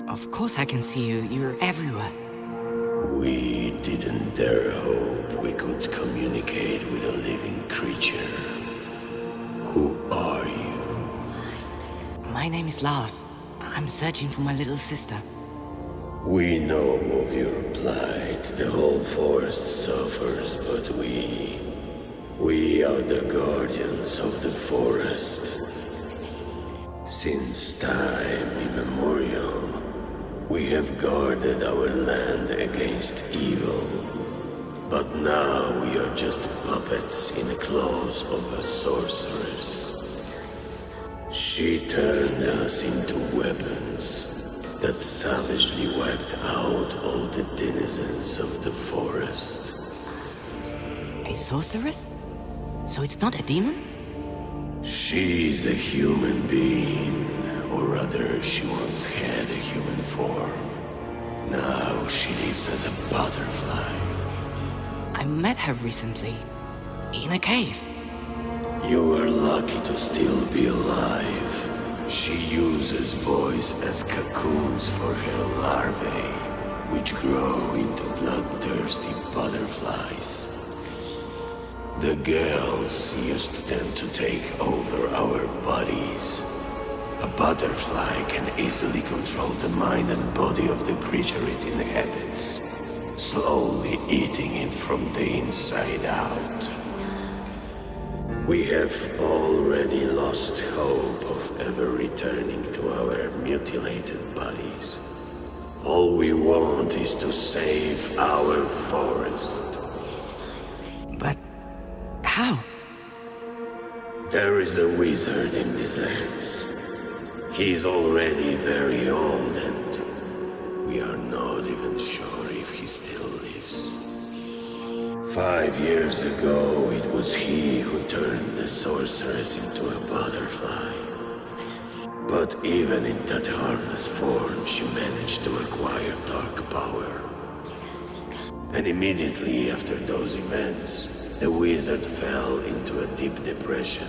A: Of course I can see you. You're everywhere.
Q: We didn't dare hope we could communicate with a living creature. Who are you?
A: My name is Lars. I'm searching for my little sister.
Q: We know of your plight. The whole forest suffers, but we are the guardians of the forest. Since time immemorial, we have guarded our land against evil. But now we are just puppets in the claws of a sorceress. She turned us into weapons that savagely wiped out all the denizens of the forest.
A: A sorceress? So it's not a demon?
Q: She's a human being, or rather, she once had a human form. Now she lives as a butterfly.
A: I met her recently, in a cave.
Q: You are lucky to still be alive. She uses boys as cocoons for her larvae, which grow into bloodthirsty butterflies. The girls used them to take over our bodies. A butterfly can easily control the mind and body of the creature it inhabits, slowly eating it from the inside out. We have already lost hope of ever returning to our mutilated bodies. All we want is to save our forest.
A: But how?
Q: There is a wizard in these lands. He's already very old and we are not even sure if he still lives. 5 years ago, it was he who turned the sorceress into a butterfly. But even in that harmless form, she managed to acquire dark power. And immediately after those events, the wizard fell into a deep depression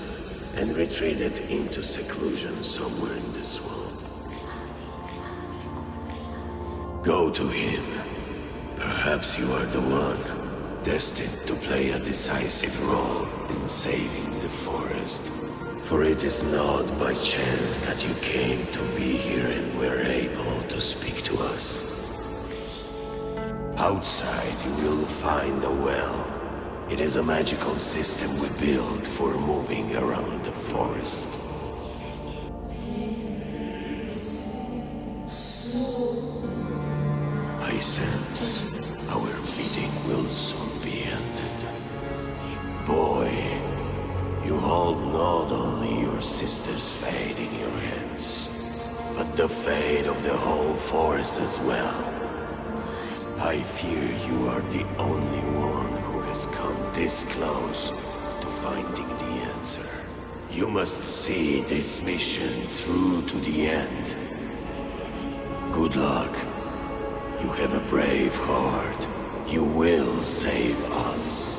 Q: and retreated into seclusion somewhere in the swamp. Go to him. Perhaps you are the one destined to play a decisive role in saving the forest. For it is not by chance that you came to be here and were able to speak to us. Outside you will find a well. It is a magical system we built for moving around the forest. I sense our meeting will soon be ended. Boy, you hold not only your sister's fate in your hands, but the fate of the whole forest as well. I fear you are the only one who has come this close to finding the answer. You must see this mission through to the end. Good luck. You have a brave heart. You will save us.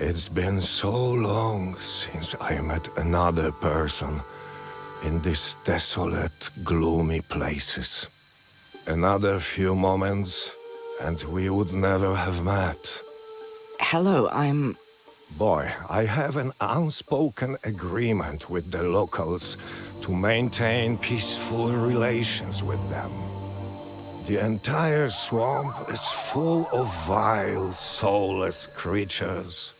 M: It's been so long since I met another person in these desolate, gloomy places. Another few moments, and we would never have met.
A: Hello, I'm...
M: Boy, I have an unspoken agreement with the locals to maintain peaceful relations with them. The entire swamp is full of vile, soulless creatures,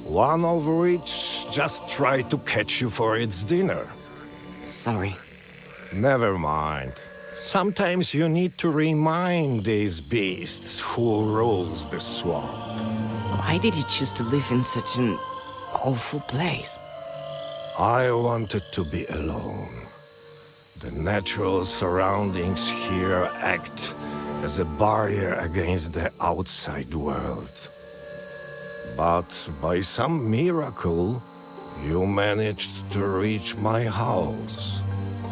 M: one of which just tried to catch you for its dinner.
A: Sorry.
M: Never mind. Sometimes you need to remind these beasts who rules the swamp.
A: Why did you choose to live in such an awful place?
M: I wanted to be alone. The natural surroundings here act as a barrier against the outside world. But by some miracle, you managed to reach my house.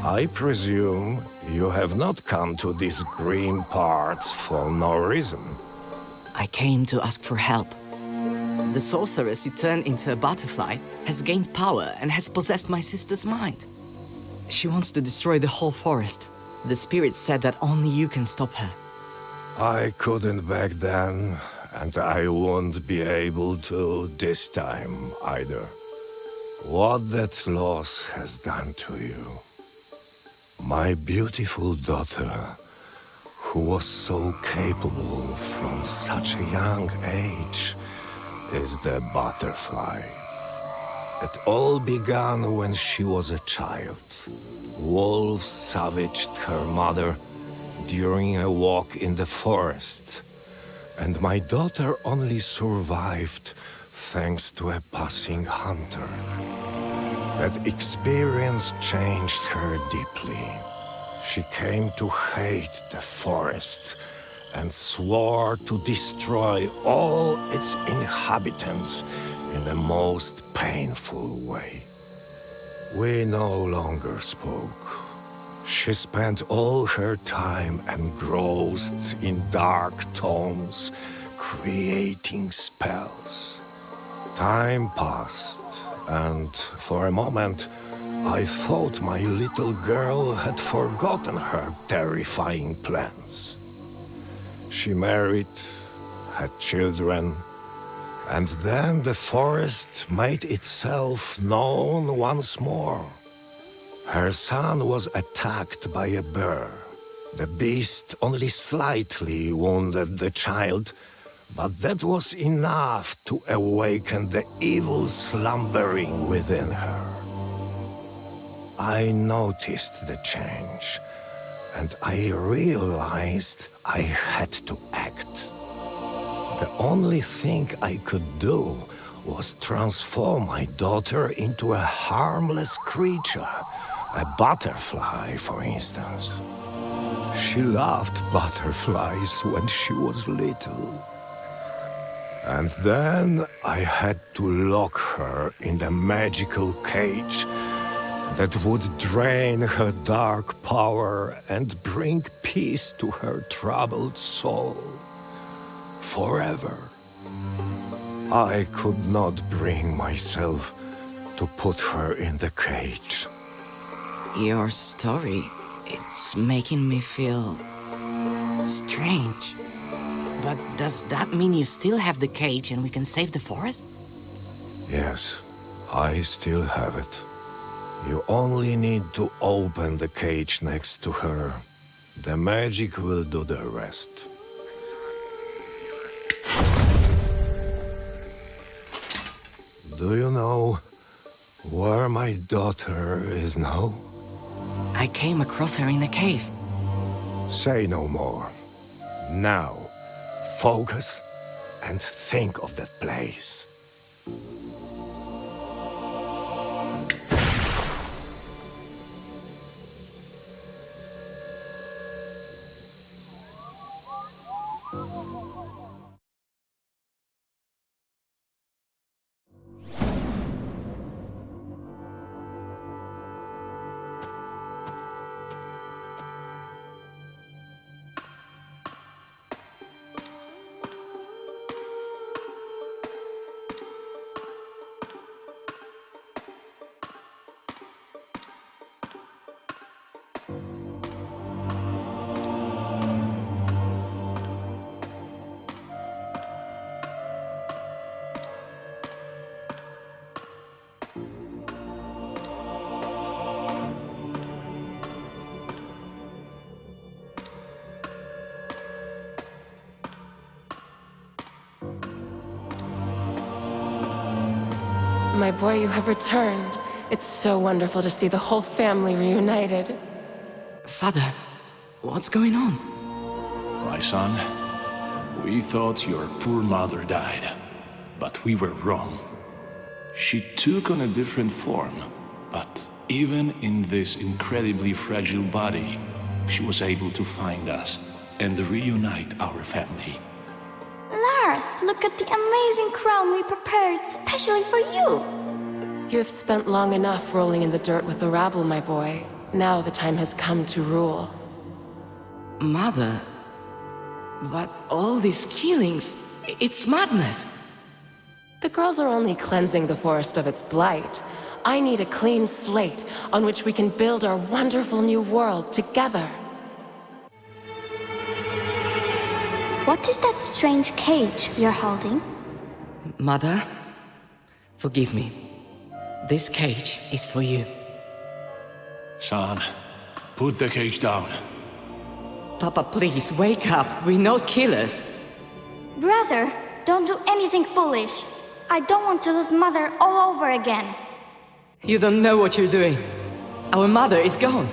M: I presume you have not come to these green parts for no reason.
A: I came to ask for help. The sorceress you turned into a butterfly has gained power and has possessed my sister's mind. She wants to destroy the whole forest. The spirit said that only you can stop her.
M: I couldn't back then, and I won't be able to this time either. What that loss has done to you. My beautiful daughter, who was so capable from such a young age, is the butterfly. It all began when she was a child. Wolves savaged her mother during a walk in the forest, and my daughter only survived thanks to a passing hunter. That experience changed her deeply. She came to hate the forest and swore to destroy all its inhabitants in the most painful way. We no longer spoke. She spent all her time engrossed in dark tomes, creating spells. Time passed, and for a moment, I thought my little girl had forgotten her terrifying plans. She married, had children, and then the forest made itself known once more. Her son was attacked by a bear. The beast only slightly wounded the child, but that was enough to awaken the evil slumbering within her. I noticed the change, and I realized I had to act. The only thing I could do was transform my daughter into a harmless creature, a butterfly, for instance. She loved butterflies when she was little. And then I had to lock her in the magical cage that would drain her dark power and bring peace to her troubled soul. Forever. I could not bring myself to put her in the cage.
A: Your story, it's making me feel strange. But does that mean you still have the cage and we can save the forest?
M: Yes, I still have it. You only need to open the cage next to her. The magic will do the rest. Do you know where my daughter is now?
A: I came across her in the cave.
M: Say no more. Now, focus and think of that place.
N: My boy, you have returned. It's so wonderful to see the whole family reunited.
A: Father, what's going on?
C: My son, we thought your poor mother died, but we were wrong. She took on a different form, but even in this incredibly fragile body, she was able to find us and reunite our family.
B: Lars, look at the amazing crown we prepared especially for you.
N: You have spent long enough rolling in the dirt with the rabble, my boy. Now the time has come to rule.
A: Mother, but all these killings, it's madness.
N: The girls are only cleansing the forest of its blight. I need a clean slate on which we can build our wonderful new world together.
B: What is that strange cage you're holding?
A: Mother, forgive me. This cage is for you.
C: Son, put the cage down.
A: Papa, please, wake up. We're not killers.
B: Brother, don't do anything foolish. I don't want to lose Mother all over again.
A: You don't know what you're doing. Our mother is gone.